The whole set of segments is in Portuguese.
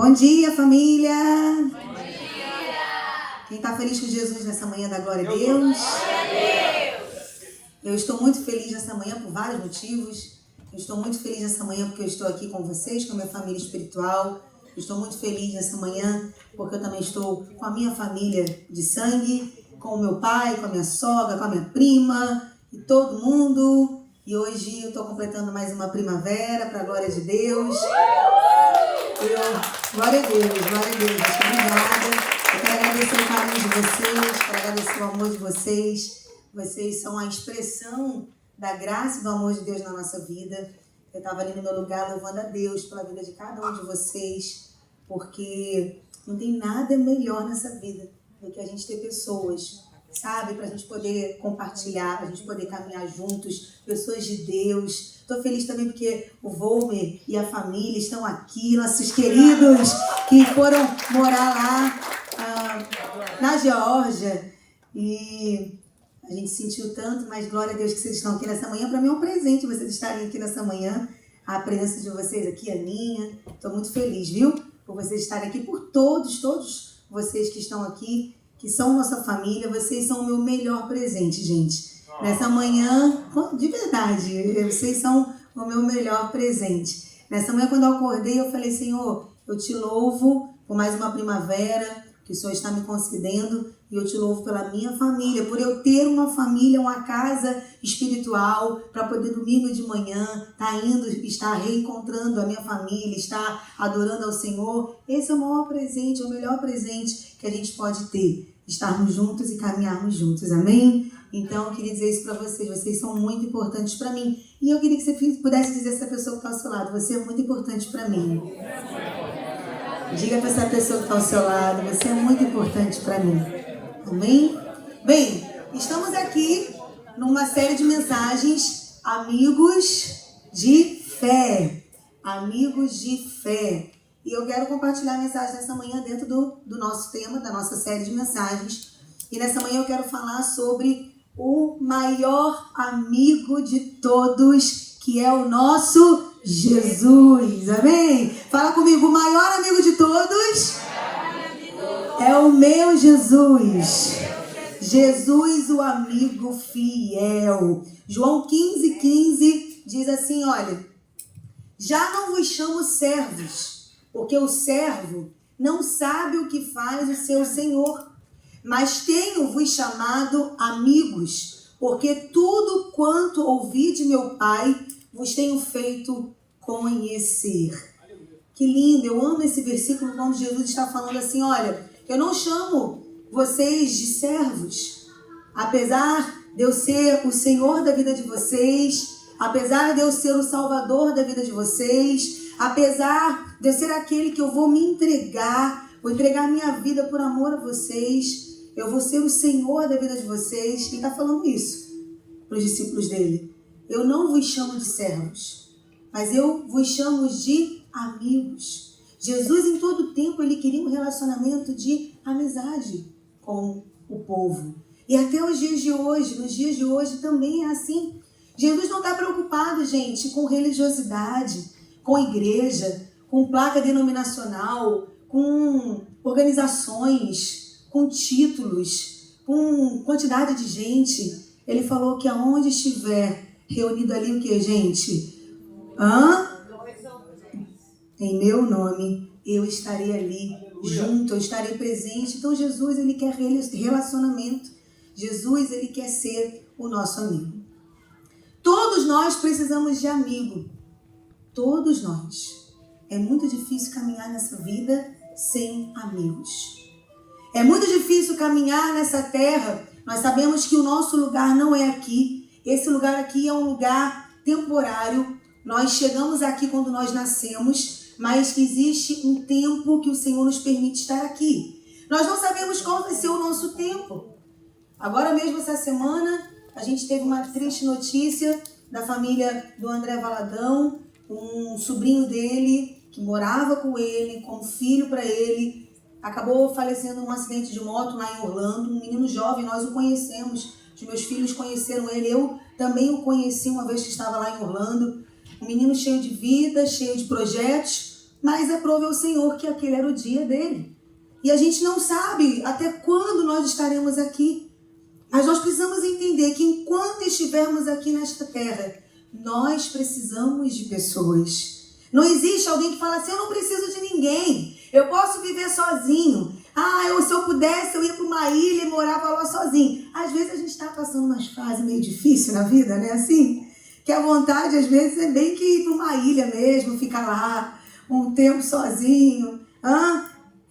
Bom dia, família! Bom dia! Quem está feliz com Jesus nessa manhã, dá glória a Deus. Glória a Deus! Eu estou muito feliz nessa manhã por vários motivos. Eu estou muito feliz nessa manhã porque eu estou aqui com vocês, com a minha família espiritual. Eu estou muito feliz nessa manhã porque eu também estou com a minha família de sangue, com o meu pai, com a minha sogra, com a minha prima e todo mundo. E hoje eu estou completando mais uma primavera, para a glória de Deus. Glória a Deus, glória a Deus. Muito obrigada. Eu quero agradecer o carinho de vocês, quero agradecer o amor de vocês. Vocês são a expressão da graça e do amor de Deus na nossa vida. Eu estava ali no meu lugar louvando a Deus pela vida de cada um de vocês, porque não tem nada melhor nessa vida do que a gente ter pessoas, sabe? Para a gente poder compartilhar, para a gente poder caminhar juntos, pessoas de Deus. Estou feliz também porque o Volmer e a família estão aqui, nossos queridos que foram morar lá na Geórgia. E a gente sentiu tanto, mas glória a Deus que vocês estão aqui nessa manhã. Para mim é um presente vocês estarem aqui nessa manhã. A presença de vocês aqui, a minha. Estou muito feliz, viu? Por vocês estarem aqui, por todos vocês que estão aqui, que são nossa família. Vocês são o meu melhor presente, gente. Nessa manhã, de verdade, vocês são o meu melhor presente. Nessa manhã, quando eu acordei, eu falei, Senhor, eu te louvo por mais uma primavera que o Senhor está me concedendo, e eu te louvo pela minha família, por eu ter uma família, uma casa espiritual, para poder domingo de manhã estar reencontrando a minha família, estar adorando ao Senhor. Esse é o maior presente, é o melhor presente que a gente pode ter, estarmos juntos e caminharmos juntos, amém? Então, eu queria dizer isso para vocês são muito importantes para mim. E eu queria que você pudesse dizer a essa pessoa que está ao seu lado, você é muito importante para mim. Diga para essa pessoa que está ao seu lado, você é muito importante para mim. Amém? Bem, estamos aqui numa série de mensagens, amigos de fé. Amigos de fé. E eu quero compartilhar a mensagem dessa manhã dentro do nosso tema, da nossa série de mensagens. E nessa manhã eu quero falar sobre o maior amigo de todos, que é o nosso Jesus. Amém? Fala comigo, o maior amigo de todos é o meu Jesus. Jesus, o amigo fiel. João 15:15 diz assim, olha, já não vos chamo servos, porque o servo não sabe o que faz o seu senhor, mas tenho-vos chamado amigos, porque tudo quanto ouvi de meu Pai vos tenho feito conhecer. Que lindo, eu amo esse versículo quando Jesus está falando assim, olha, eu não chamo vocês de servos, apesar de eu ser o Senhor da vida de vocês, apesar de eu ser o Salvador da vida de vocês, apesar de eu ser aquele que eu vou me entregar, vou entregar minha vida por amor a vocês, eu vou ser o Senhor da vida de vocês. Ele está falando isso para os discípulos dele. Eu não vos chamo de servos, mas eu vos chamo de amigos. Jesus, em todo tempo, ele queria um relacionamento de amizade com o povo. E até os dias de hoje, nos dias de hoje também é assim. Jesus não está preocupado, gente, com religiosidade, com igreja, com placa denominacional, com organizações, com títulos, com quantidade de gente. Ele falou que aonde estiver reunido ali o que, gente? Em meu nome, eu estarei ali junto, eu estarei presente. Então Jesus, ele quer relacionamento. Jesus, ele quer ser o nosso amigo. Todos nós precisamos de amigo. Todos nós. É muito difícil caminhar nessa vida sem amigos. É muito difícil caminhar nessa terra. Nós sabemos que o nosso lugar não é aqui. Esse lugar aqui é um lugar temporário. Nós chegamos aqui quando nós nascemos, mas existe um tempo que o Senhor nos permite estar aqui. Nós não sabemos qual vai ser o nosso tempo. Agora mesmo, essa semana, a gente teve uma triste notícia da família do André Valadão, um sobrinho dele, que morava com ele, como filho para ele, acabou falecendo num acidente de moto lá em Orlando, um menino jovem, nós o conhecemos, os meus filhos conheceram ele, eu também o conheci uma vez que estava lá em Orlando, um menino cheio de vida, cheio de projetos, mas aprove ao Senhor que aquele era o dia dele. E a gente não sabe até quando nós estaremos aqui. Mas nós precisamos entender que enquanto estivermos aqui nesta terra, nós precisamos de pessoas. Não existe alguém que fala assim, eu não preciso de ninguém, eu posso viver sozinho. Se eu pudesse, eu ia para uma ilha e morava lá sozinho. Às vezes a gente está passando umas fases meio difíceis na vida, né? Assim, que a vontade às vezes é bem que ir para uma ilha mesmo, ficar lá um tempo sozinho,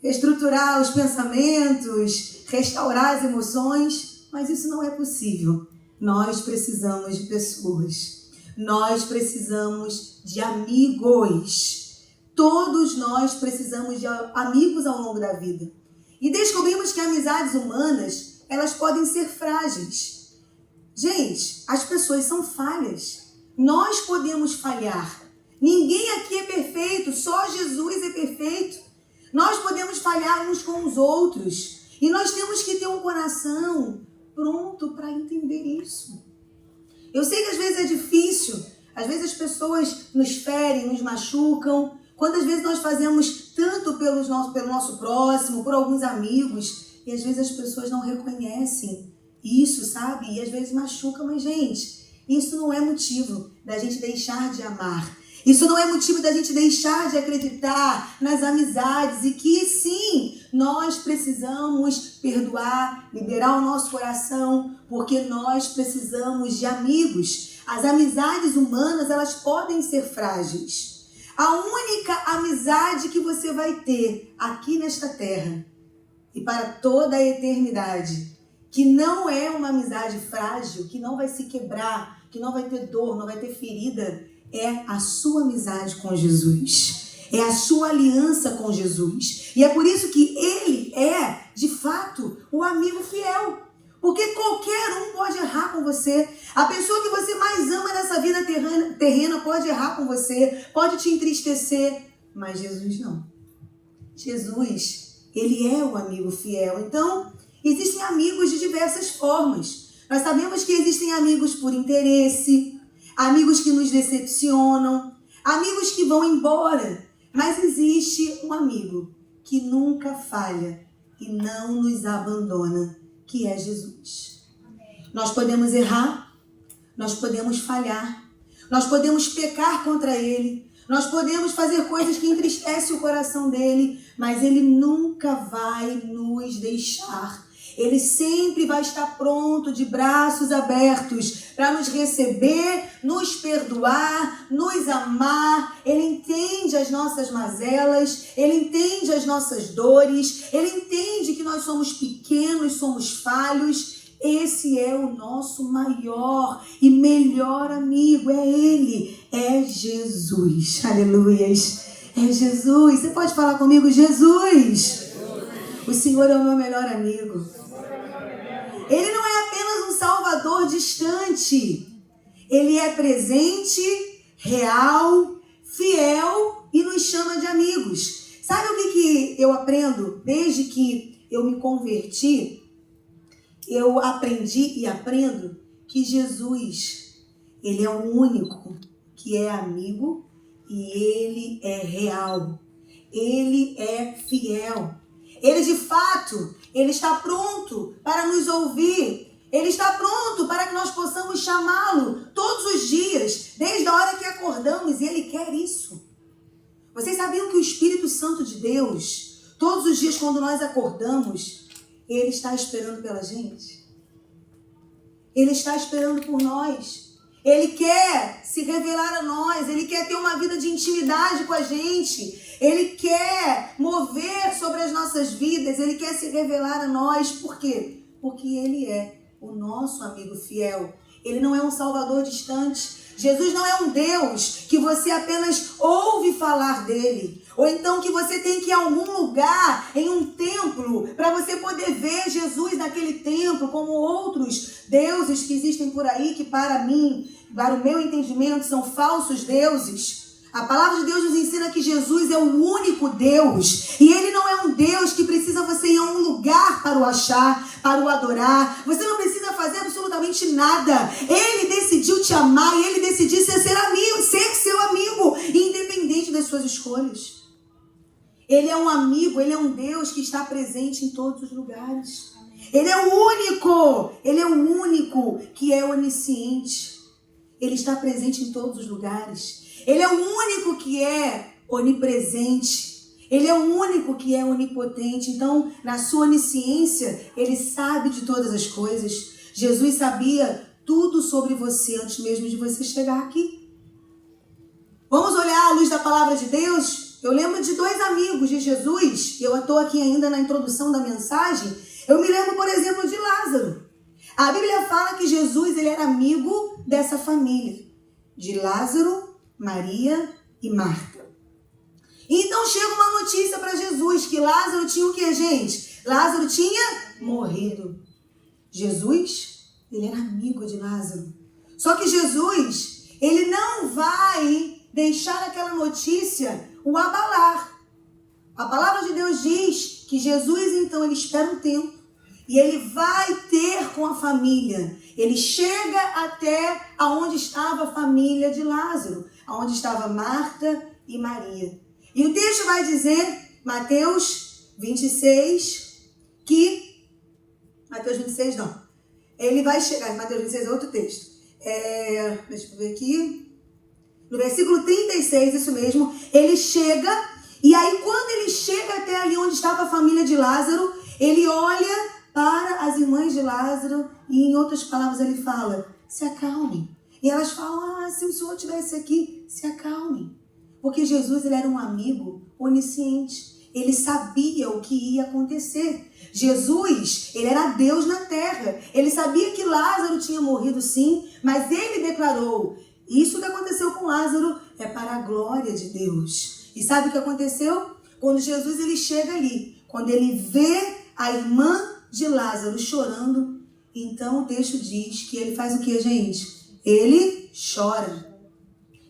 reestruturar os pensamentos, restaurar as emoções, mas isso não é possível. Nós precisamos de pessoas, nós precisamos de amigos. Todos nós precisamos de amigos ao longo da vida. E descobrimos que amizades humanas, elas podem ser frágeis. Gente, as pessoas são falhas. Nós podemos falhar. Ninguém aqui é perfeito, só Jesus é perfeito. Nós podemos falhar uns com os outros. E nós temos que ter um coração pronto para entender isso. Eu sei que às vezes é difícil. Às vezes as pessoas nos ferem, nos machucam. Quantas vezes nós fazemos tanto pelo nosso próximo, por alguns amigos, e às vezes as pessoas não reconhecem isso, sabe? E às vezes machuca, mas gente, isso não é motivo da gente deixar de amar. Isso não é motivo da gente deixar de acreditar nas amizades e que sim, nós precisamos perdoar, liberar o nosso coração, porque nós precisamos de amigos. As amizades humanas, elas podem ser frágeis. A única amizade que você vai ter aqui nesta terra e para toda a eternidade, que não é uma amizade frágil, que não vai se quebrar, que não vai ter dor, não vai ter ferida, é a sua amizade com Jesus. É a sua aliança com Jesus. E é por isso que ele é, de fato, o amigo fiel. Porque qualquer um pode errar com você. A pessoa que você mais ama nessa vida terrena pode errar com você, pode te entristecer. Mas Jesus não. Jesus, ele é o amigo fiel. Então, existem amigos de diversas formas. Nós sabemos que existem amigos por interesse, amigos que nos decepcionam, amigos que vão embora. Mas existe um amigo que nunca falha e não nos abandona, que é Jesus. Nós podemos errar, nós podemos falhar, nós podemos pecar contra ele, nós podemos fazer coisas que entristecem o coração dele, mas ele nunca vai nos deixar. Ele sempre vai estar pronto, de braços abertos, para nos receber, nos perdoar, nos amar. Ele entende as nossas mazelas, ele entende as nossas dores, ele entende que nós somos pequenos, somos falhos. Esse é o nosso maior e melhor amigo, é ele, é Jesus. Aleluias, é Jesus. Você pode falar comigo, Jesus? O Senhor é o meu melhor amigo. Ele não é apenas um salvador distante. Ele é presente, real, fiel e nos chama de amigos. Sabe o que eu aprendo? Desde que eu me converti, eu aprendi e aprendo que Jesus, ele é o único que é amigo e ele é real. Ele é fiel. Ele, de fato, ele está pronto para nos ouvir. Ele está pronto para que nós possamos chamá-lo todos os dias, desde a hora que acordamos, e ele quer isso. Vocês sabiam que o Espírito Santo de Deus, todos os dias quando nós acordamos, ele está esperando pela gente? Ele está esperando por nós. Ele quer se revelar a nós, ele quer ter uma vida de intimidade com a gente. Ele quer mover sobre as nossas vidas, ele quer se revelar a nós. Por quê? Porque ele é o nosso amigo fiel. Ele não é um salvador distante. Jesus não é um Deus que você apenas ouve falar dele. Ou então que você tem que ir a algum lugar, em um templo, para você poder ver Jesus naquele templo, como outros deuses que existem por aí, que para mim, para o meu entendimento, são falsos deuses. A palavra de Deus nos ensina que Jesus é o único Deus. E ele não é um Deus que precisa você ir a um lugar para o achar, para o adorar. Você não precisa fazer absolutamente nada. Ele decidiu te amar e ele decidiu ser seu amigo, independente das suas escolhas. Ele é um amigo, ele é um Deus que está presente em todos os lugares. Ele é o único que é onisciente. Ele está presente em todos os lugares. Ele é o único que é onipresente. Ele é o único que é onipotente. Então, na sua onisciência, ele sabe de todas as coisas. Jesus sabia tudo sobre você antes mesmo de você chegar aqui. Vamos olhar à luz da palavra de Deus? Eu lembro de 2 amigos de Jesus, e eu estou aqui ainda na introdução da mensagem. Eu me lembro, por exemplo, de Lázaro. A Bíblia fala que Jesus ele era amigo dessa família, de Lázaro, Maria e Marta. Então chega uma notícia para Jesus, que Lázaro tinha o quê, gente? Lázaro tinha morrido. Jesus, ele era amigo de Lázaro. Só que Jesus, ele não vai deixar aquela notícia o abalar. A palavra de Deus diz que Jesus, então, ele espera um tempo e ele vai ter com a família. Ele chega até aonde estava a família de Lázaro, aonde estava Marta e Maria. E o texto vai dizer, Mateus 26, Mateus 26 não. Ele vai chegar, Mateus 26 é outro texto. Deixa eu ver aqui. No versículo 36, isso mesmo, ele chega, e aí quando ele chega até ali onde estava a família de Lázaro, ele olha para as irmãs de Lázaro e, em outras palavras, ele fala, se acalmem. E elas falam, se o Senhor estivesse aqui, se acalmem. Porque Jesus ele era um amigo onisciente. Ele sabia o que ia acontecer. Jesus, ele era Deus na terra. Ele sabia que Lázaro tinha morrido sim, mas ele declarou, isso que aconteceu com Lázaro é para a glória de Deus. E sabe o que aconteceu? Quando Jesus ele chega ali, quando ele vê a irmã de Lázaro chorando, então o texto diz que ele faz o que, gente? Ele chora.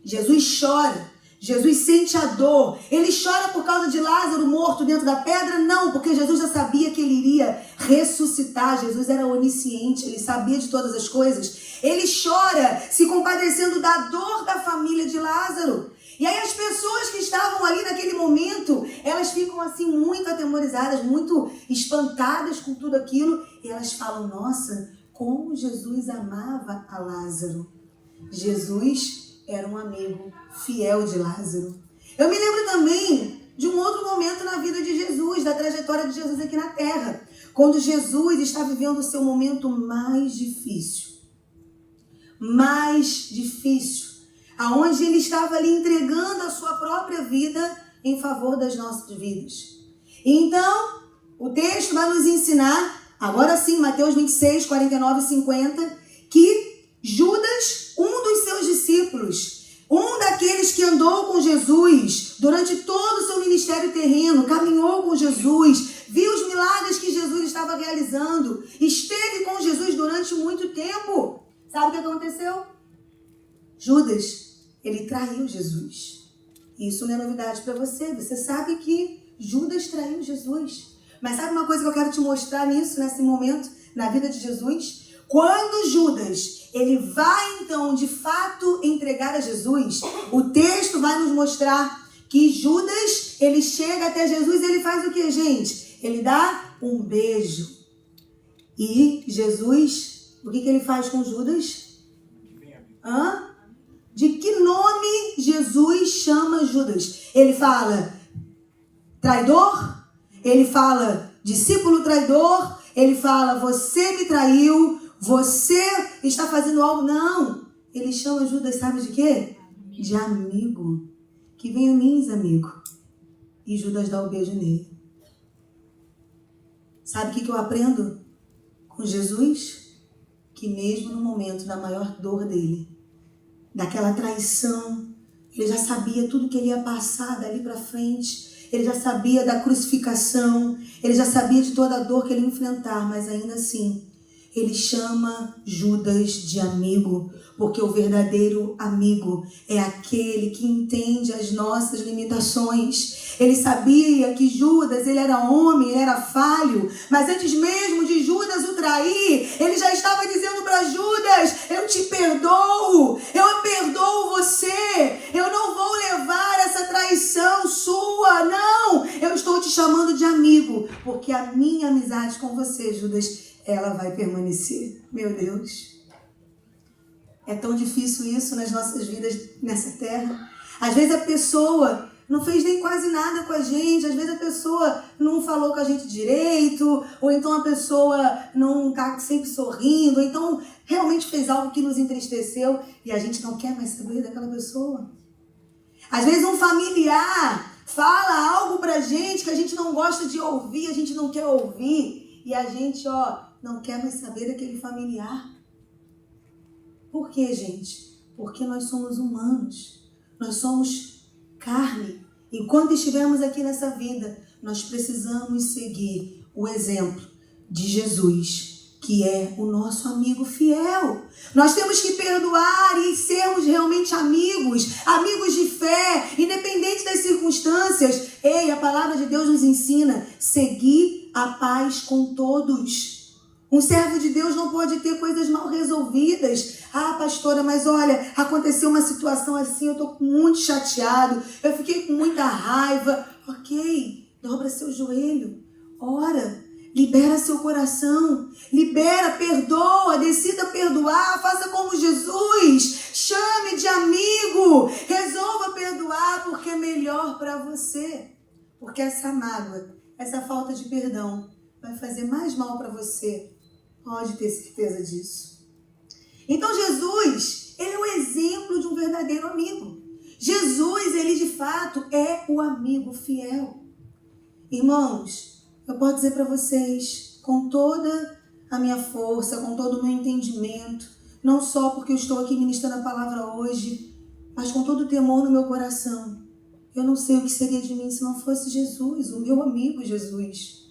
Jesus chora. Jesus sente a dor. Ele chora por causa de Lázaro morto dentro da pedra? Não, porque Jesus já sabia que ele iria ressuscitar. Jesus era onisciente, ele sabia de todas as coisas. Ele chora se compadecendo da dor da família de Lázaro. E aí as pessoas que estavam ali naquele momento, elas ficam assim muito atemorizadas, muito espantadas com tudo aquilo. E elas falam, nossa, como Jesus amava a Lázaro. Jesus era um amigo fiel de Lázaro. Eu me lembro também de um outro momento na vida de Jesus, da trajetória de Jesus aqui na terra. Quando Jesus está vivendo o seu momento mais difícil. Aonde ele estava ali entregando a sua própria vida em favor das nossas vidas. Então, o texto vai nos ensinar, agora sim, Mateus 26, 49 e 50, que Judas, um dos seus discípulos, um daqueles que andou com Jesus durante todo o seu ministério terreno, caminhou com Jesus, viu os milagres que Jesus estava realizando, esteve com Jesus durante muito tempo. Sabe o que aconteceu? Judas, ele traiu Jesus. Isso não é novidade para você. Você sabe que Judas traiu Jesus. Mas sabe uma coisa que eu quero te mostrar nisso, nesse momento, na vida de Jesus? Quando Judas, ele vai então, de fato, entregar a Jesus, o texto vai nos mostrar que Judas, ele chega até Jesus e ele faz o que, gente? Ele dá um beijo. E Jesus, o que ele faz com Judas? De que nome Jesus chama Judas? Ele fala traidor? Ele fala discípulo traidor? Ele fala você me traiu? Você está fazendo algo? Não. Ele chama Judas, sabe de quê? De amigo. Que venha a mim, amigo. E Judas dá o beijo nele. Sabe o que eu aprendo com Jesus? Que mesmo no momento da maior dor dele, daquela traição, ele já sabia tudo que ele ia passar dali para frente, ele já sabia da crucificação, ele já sabia de toda a dor que ele ia enfrentar, mas ainda assim, ele chama Judas de amigo, porque o verdadeiro amigo é aquele que entende as nossas limitações. Ele sabia que Judas, ele era homem, ele era falho, mas antes mesmo de Judas o trair, ele já estava dizendo para Judas, eu te perdoo, eu perdoo você, eu não vou levar essa traição sua, não, eu chamando de amigo, porque a minha amizade com você, Judas, ela vai permanecer. Meu Deus. É tão difícil isso nas nossas vidas nessa terra. Às vezes a pessoa não fez nem quase nada com a gente, às vezes a pessoa não falou com a gente direito, ou então a pessoa não está sempre sorrindo, ou então realmente fez algo que nos entristeceu e a gente não quer mais saber daquela pessoa. Às vezes um familiar fala algo pra gente que a gente não gosta de ouvir, a gente não quer ouvir, e a gente, não quer mais saber daquele familiar. Por quê, gente? Porque nós somos humanos, nós somos carne. Enquanto estivermos aqui nessa vida, nós precisamos seguir o exemplo de Jesus, que é o nosso amigo fiel. Nós temos que perdoar e sermos realmente amigos, amigos de fé, independente das circunstâncias. A palavra de Deus nos ensina, seguir a paz com todos. Um servo de Deus não pode ter coisas mal resolvidas. Pastora, mas olha, aconteceu uma situação assim, eu estou muito chateado, eu fiquei com muita raiva. Ok, dobra seu joelho, ora, libera seu coração, libera, perdoa, decida perdoar, faça como Jesus, chame de amigo, resolva perdoar, porque é melhor para você. Porque essa mágoa, essa falta de perdão vai fazer mais mal para você. Pode ter certeza disso. Então Jesus, ele é o exemplo de um verdadeiro amigo. Jesus, ele de fato é o amigo fiel. Irmãos, eu posso dizer para vocês, com toda a minha força, com todo o meu entendimento, não só porque eu estou aqui ministrando a palavra hoje, mas com todo o temor no meu coração, eu não sei o que seria de mim se não fosse Jesus, o meu amigo Jesus.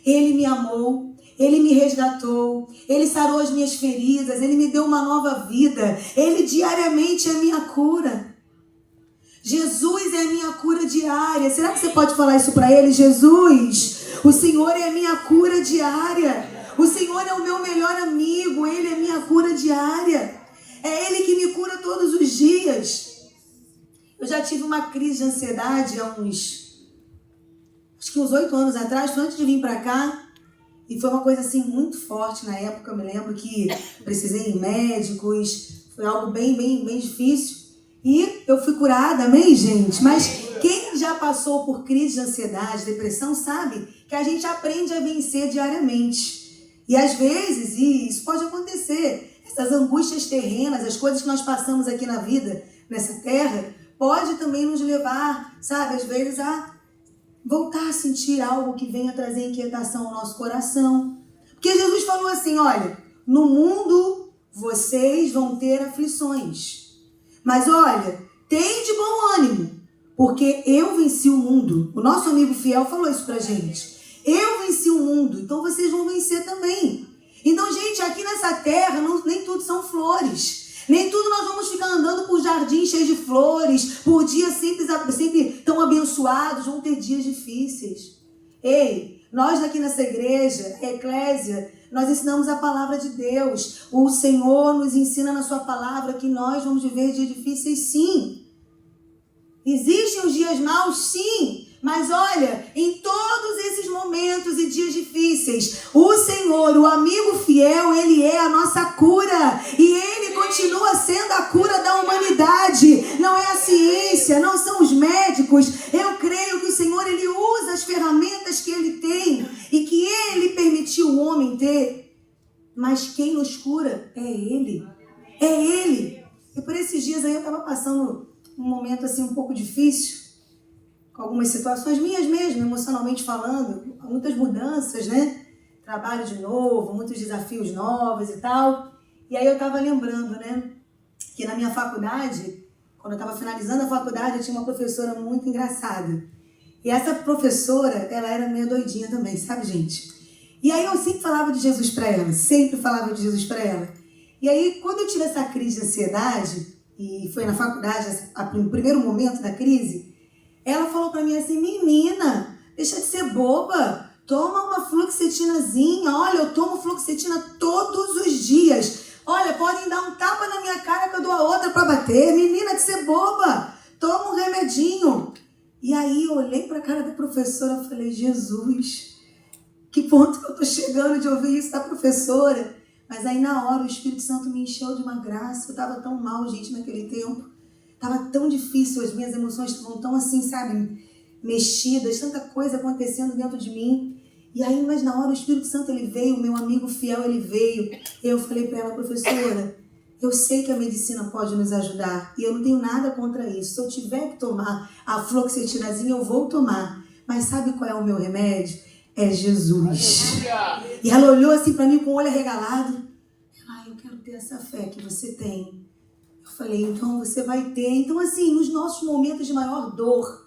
Ele me amou, ele me resgatou, ele sarou as minhas feridas, ele me deu uma nova vida, ele diariamente é a minha cura. Jesus é a minha cura diária. Será que você pode falar isso para ele? Jesus, o Senhor é a minha cura diária. O Senhor é o meu melhor amigo, ele é a minha cura diária. É ele que me cura todos os dias. Eu já tive uma crise de ansiedade há uns 8 anos atrás, foi antes de vir para cá. E foi uma coisa assim muito forte na época. Eu me lembro que precisei ir em médicos, foi algo bem difícil. E eu fui curada, amém, gente? Mas quem já passou por crise de ansiedade, depressão, sabe que a gente aprende a vencer diariamente. E às vezes, e isso pode acontecer, essas angústias terrenas, as coisas que nós passamos aqui na vida, nessa terra, pode também nos levar, sabe, às vezes a voltar a sentir algo que venha trazer inquietação ao nosso coração. Porque Jesus falou assim, olha, no mundo vocês vão ter aflições. Mas olha, tem de bom ânimo, porque eu venci o mundo. O nosso amigo fiel falou isso pra gente. Eu venci o mundo, então vocês vão vencer também. Então, gente, aqui nessa terra, nem tudo são flores. Nem tudo nós vamos ficar andando por jardins cheios de flores, por dias sempre tão abençoados, vão ter dias difíceis. Nós aqui nessa igreja, Eclésia, nós ensinamos a palavra de Deus. O Senhor nos ensina na sua palavra que nós vamos viver dias difíceis, sim. Existem os dias maus, sim. Mas olha, em todos esses momentos e dias difíceis, o Senhor, o amigo fiel, ele é a nossa cura. E ele continua sendo a cura da humanidade. Não é a ciência, não são os médicos. Eu creio que o Senhor, ele usa as ferramentas que ele tem e que ele permitiu o homem ter. Mas quem nos cura é ele. É ele. E por esses dias aí eu estava passando um momento assim um pouco difícil, com algumas situações minhas mesmo, emocionalmente falando, muitas mudanças, né? Trabalho de novo, muitos desafios novos e tal. E aí eu estava lembrando, né? Que na minha faculdade, quando eu estava finalizando a faculdade, eu tinha uma professora muito engraçada. E essa professora, ela era meio doidinha também, sabe, gente? E aí eu sempre falava de Jesus para ela, sempre falava de Jesus para ela. E aí, quando eu tive essa crise de ansiedade, e foi na faculdade, o primeiro momento da crise, ela falou pra mim assim, menina, deixa de ser boba, toma uma fluoxetinazinha, olha, eu tomo fluoxetina todos os dias, olha, podem dar um tapa na minha cara que eu dou a outra pra bater, menina de ser boba, toma um remedinho. E aí eu olhei para a cara da professora e falei, Jesus, que ponto que eu estou chegando de ouvir isso da professora? Mas aí na hora o Espírito Santo me encheu de uma graça. Eu estava tão mal, gente, naquele tempo. Estava tão difícil, as minhas emoções estavam tão assim, sabe, mexidas, tanta coisa acontecendo dentro de mim. E aí, mas na hora o Espírito Santo ele veio, o meu amigo fiel ele veio. Eu falei para ela, professora, eu sei que a medicina pode nos ajudar e eu não tenho nada contra isso. Se eu tiver que tomar a fluoxetinazinha, eu vou tomar. Mas sabe qual é o meu remédio? É Jesus. E ela olhou assim para mim com o olho arregalado. Ela, eu quero ter essa fé que você tem. Eu falei, então você vai ter. Então assim, nos nossos momentos de maior dor,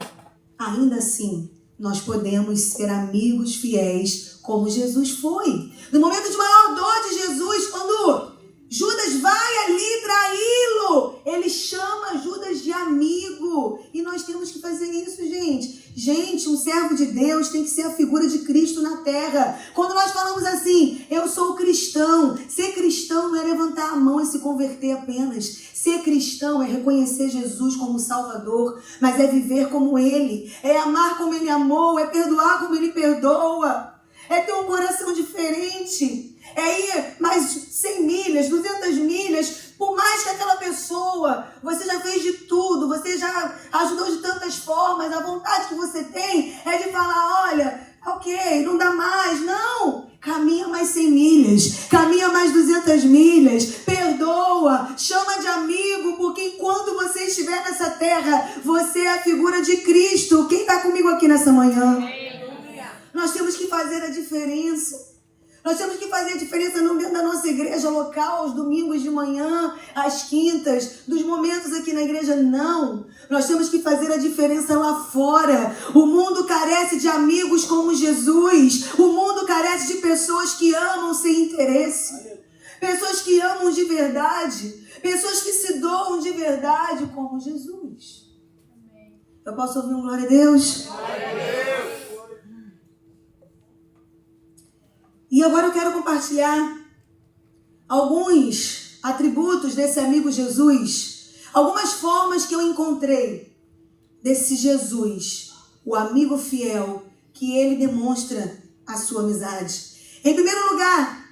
ainda assim, nós podemos ser amigos fiéis como Jesus foi. No momento de maior dor de Jesus, quando Judas vai ali traí-lo, ele chama Judas de amigo. E nós temos que fazer isso, gente. Gente, um servo de Deus tem que ser a figura de Cristo na terra. Quando nós falamos assim, eu sou cristão. Ser cristão não é levantar a mão e se converter apenas. Ser cristão é reconhecer Jesus como Salvador, mas é viver como Ele. É amar como Ele amou, é perdoar como Ele perdoa. É ter um coração diferente. É ir mais 100 milhas, 200 milhas, por mais que aquela pessoa, você já fez de tudo, você já ajudou de tantas formas, a vontade que você tem é de falar, olha, ok, não dá mais, não. Caminha mais 100 milhas, caminha mais 200 milhas, perdoa, chama de amigo, porque enquanto você estiver nessa terra, você é a figura de Cristo. Quem está comigo aqui nessa manhã? Nós temos que fazer a diferença. Nós temos que fazer a diferença não dentro da nossa igreja local, aos domingos de manhã, às quintas, dos momentos aqui na igreja, não. Nós temos que fazer a diferença lá fora. O mundo carece de amigos como Jesus. O mundo carece de pessoas que amam sem interesse. Pessoas que amam de verdade. Pessoas que se doam de verdade como Jesus. Eu posso ouvir um glória a Deus? Glória a Deus. E agora eu quero compartilhar alguns atributos desse amigo Jesus, algumas formas que eu encontrei desse Jesus, o amigo fiel, que ele demonstra a sua amizade. Em primeiro lugar,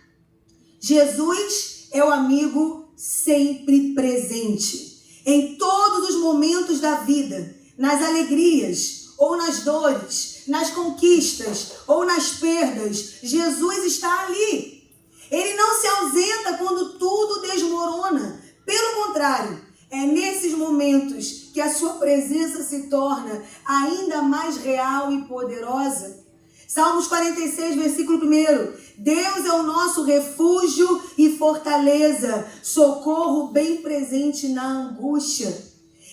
Jesus é o amigo sempre presente, em todos os momentos da vida, nas alegrias ou nas dores, nas conquistas ou nas perdas, Jesus está ali. Ele não se ausenta quando tudo desmorona. Pelo contrário, é nesses momentos que a sua presença se torna ainda mais real e poderosa. Salmos 46, versículo 1. Deus é o nosso refúgio e fortaleza, socorro bem presente na angústia.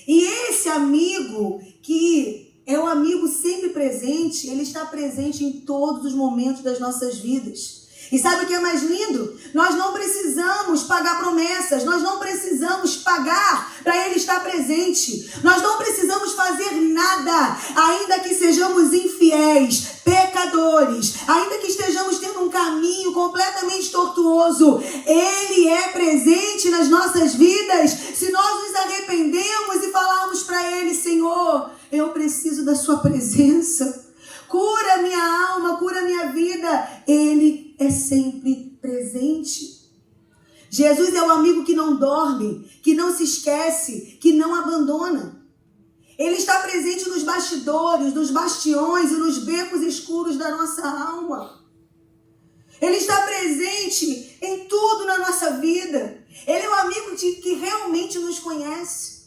E esse amigo que é o amigo sempre presente, ele está presente em todos os momentos das nossas vidas. E sabe o que é mais lindo? Nós não precisamos pagar promessas, nós não precisamos pagar para ele estar presente. Nós não precisamos fazer nada, ainda que sejamos infiéis, pecadores, ainda que estejamos tendo um caminho completamente tortuoso. Ele é presente nas nossas vidas. Se nós nos arrependemos e falarmos para ele, Senhor, eu preciso da sua presença. Cura minha alma, cura minha vida. Ele é sempre presente. Jesus é o amigo que não dorme, que não se esquece, que não abandona. Ele está presente nos bastidores, nos bastiões e nos becos escuros da nossa alma. Ele está presente em tudo na nossa vida. Ele é o amigo que realmente nos conhece.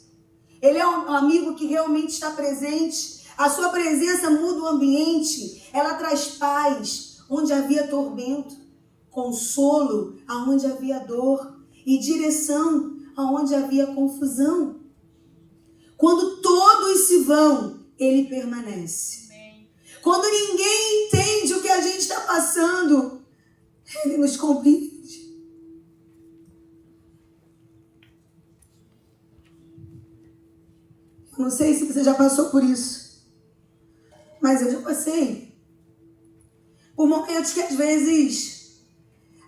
Ele é um amigo que realmente está presente. A sua presença muda o ambiente. Ela traz paz onde havia tormento, consolo aonde havia dor e direção aonde havia confusão. Quando todos se vão, ele permanece. Quando ninguém entende o que a gente está passando, ele nos compreende. Não sei se você já passou por isso, mas eu já passei por momentos que às vezes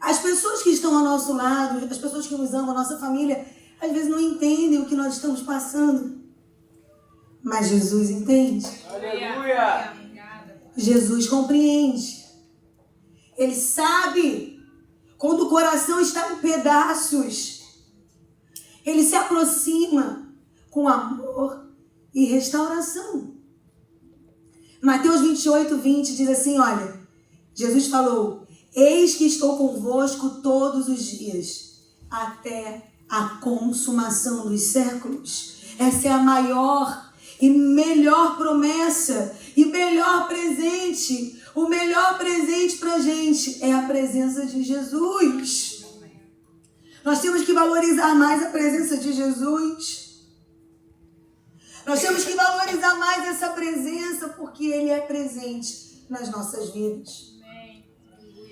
as pessoas que estão ao nosso lado, as pessoas que nos amam, a nossa família, às vezes não entendem o que nós estamos passando, mas Jesus entende. Aleluia. Jesus compreende. Ele sabe quando o coração está em pedaços. Ele se aproxima com amor e restauração. Mateus 28:20 diz assim, olha, Jesus falou, eis que estou convosco todos os dias, até a consumação dos séculos. Essa é a maior e melhor promessa e melhor presente. O melhor presente para a gente é a presença de Jesus. Nós temos que valorizar mais a presença de Jesus. Nós temos que valorizar mais essa presença porque Ele é presente nas nossas vidas.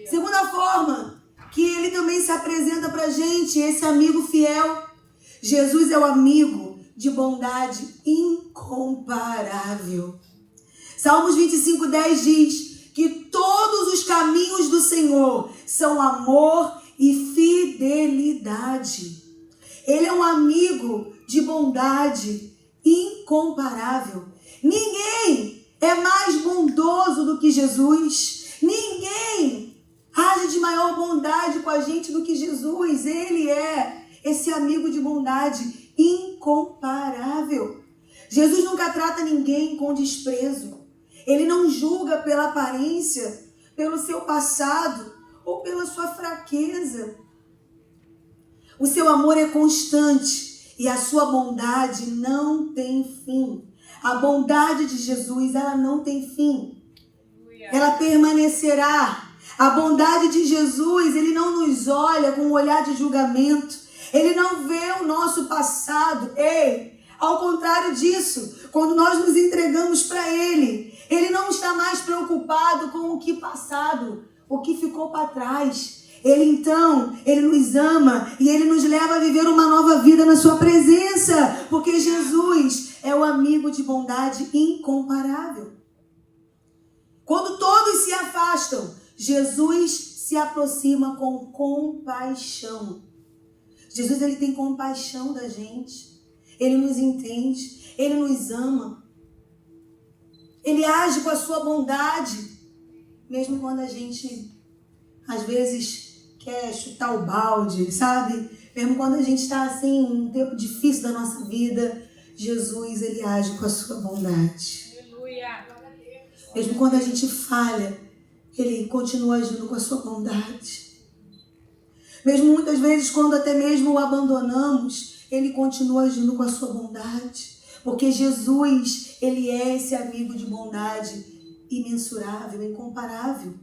Segunda forma que Ele também se apresenta para a gente, esse amigo fiel. Jesus é o amigo de bondade incomparável. Salmos 25:10 diz que todos os caminhos do Senhor são amor e fidelidade. Ele é um amigo de bondade incomparável. Ninguém é mais bondoso do que Jesus. Ninguém age de maior bondade com a gente do que Jesus. Ele é esse amigo de bondade incomparável. Jesus nunca trata ninguém com desprezo. Ele não julga pela aparência, pelo seu passado ou pela sua fraqueza. O seu amor é constante e a sua bondade não tem fim. A bondade de Jesus, ela não tem fim. Ela permanecerá. A bondade de Jesus, Ele não nos olha com um olhar de julgamento. Ele não vê o nosso passado. Ao contrário disso, quando nós nos entregamos para Ele, Ele não está mais preocupado com o que passado, o que ficou para trás. Ele nos ama e Ele nos leva a viver uma nova vida na sua presença, porque Jesus é o amigo de bondade incomparável. Quando todos se afastam, Jesus se aproxima com compaixão. Jesus, Ele tem compaixão da gente. Ele nos entende. Ele nos ama. Ele age com a sua bondade. Mesmo quando a gente, às vezes, quer chutar o balde, sabe? Mesmo quando a gente está assim, num tempo difícil da nossa vida, Jesus, Ele age com a sua bondade. Aleluia. Mesmo quando a gente falha, Ele continua agindo com a sua bondade. Mesmo muitas vezes, quando até mesmo o abandonamos, Ele continua agindo com a sua bondade. Porque Jesus, Ele é esse amigo de bondade imensurável, incomparável.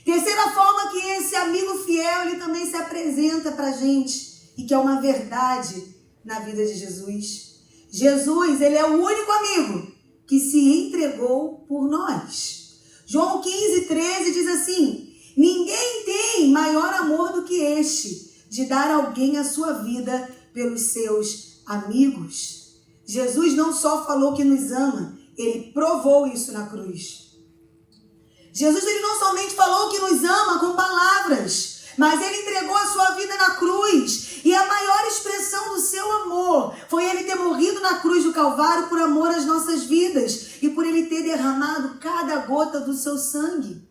Terceira forma que esse amigo fiel, Ele também se apresenta para a gente. E que é uma verdade na vida de Jesus. Jesus, Ele é o único amigo que se entregou por nós. João 15:13 diz assim, ninguém tem maior amor do que este, de dar alguém a sua vida pelos seus amigos. Jesus não só falou que nos ama, Ele provou isso na cruz. Jesus, Ele não somente falou que nos ama com palavras, mas Ele entregou a sua vida na cruz. E a maior expressão do seu amor foi Ele ter morrido na cruz do Calvário por amor às nossas vidas e por Ele ter derramado cada gota do seu sangue.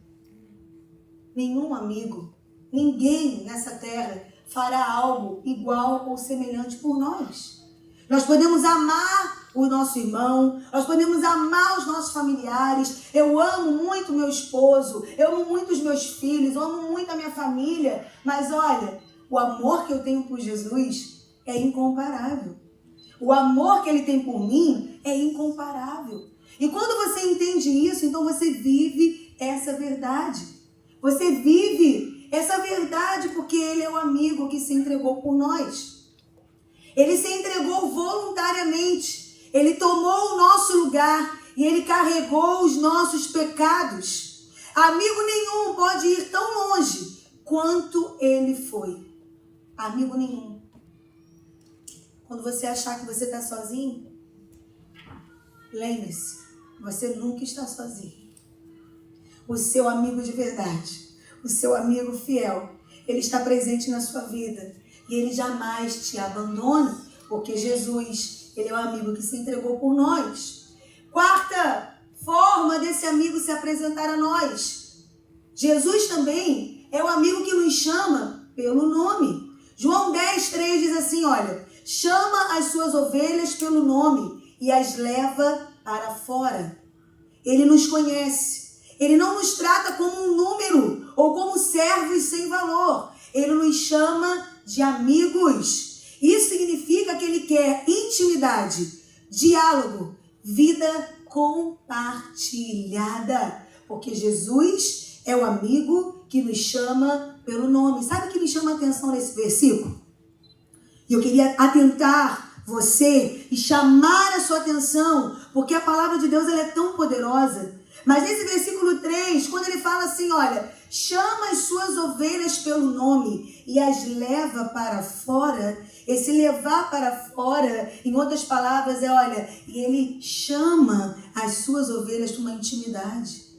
Nenhum amigo, ninguém nessa terra fará algo igual ou semelhante por nós. Nós podemos amar o nosso irmão, nós podemos amar os nossos familiares. Eu amo muito meu esposo, eu amo muito os meus filhos, eu amo muito a minha família. Mas olha, o amor que eu tenho por Jesus é incomparável. O amor que Ele tem por mim é incomparável. E quando você entende isso, então você vive essa verdade. Você vive essa verdade porque Ele é o amigo que se entregou por nós. Ele se entregou voluntariamente. Ele tomou o nosso lugar e Ele carregou os nossos pecados. Amigo nenhum pode ir tão longe quanto Ele foi. Amigo nenhum. Quando você achar que você está sozinho, lembre-se, você nunca está sozinho. O seu amigo de verdade, o seu amigo fiel, Ele está presente na sua vida e Ele jamais te abandona, porque Jesus, Ele é o amigo que se entregou por nós. Quarta forma desse amigo se apresentar a nós. Jesus também é o amigo que nos chama pelo nome. João 10:3 diz assim, olha, chama as suas ovelhas pelo nome e as leva para fora. Ele nos conhece. Ele não nos trata como um número ou como servos sem valor. Ele nos chama de amigos. Isso significa que ele quer intimidade, diálogo, vida compartilhada. Porque Jesus é o amigo que nos chama pelo nome. Sabe o que me chama a atenção nesse versículo? E eu queria atentar você e chamar a sua atenção, porque a palavra de Deus ela é tão poderosa. Mas nesse versículo 3, quando ele fala assim, olha, chama as suas ovelhas pelo nome e as leva para fora. Esse levar para fora, em outras palavras, olha, e ele chama as suas ovelhas para uma intimidade.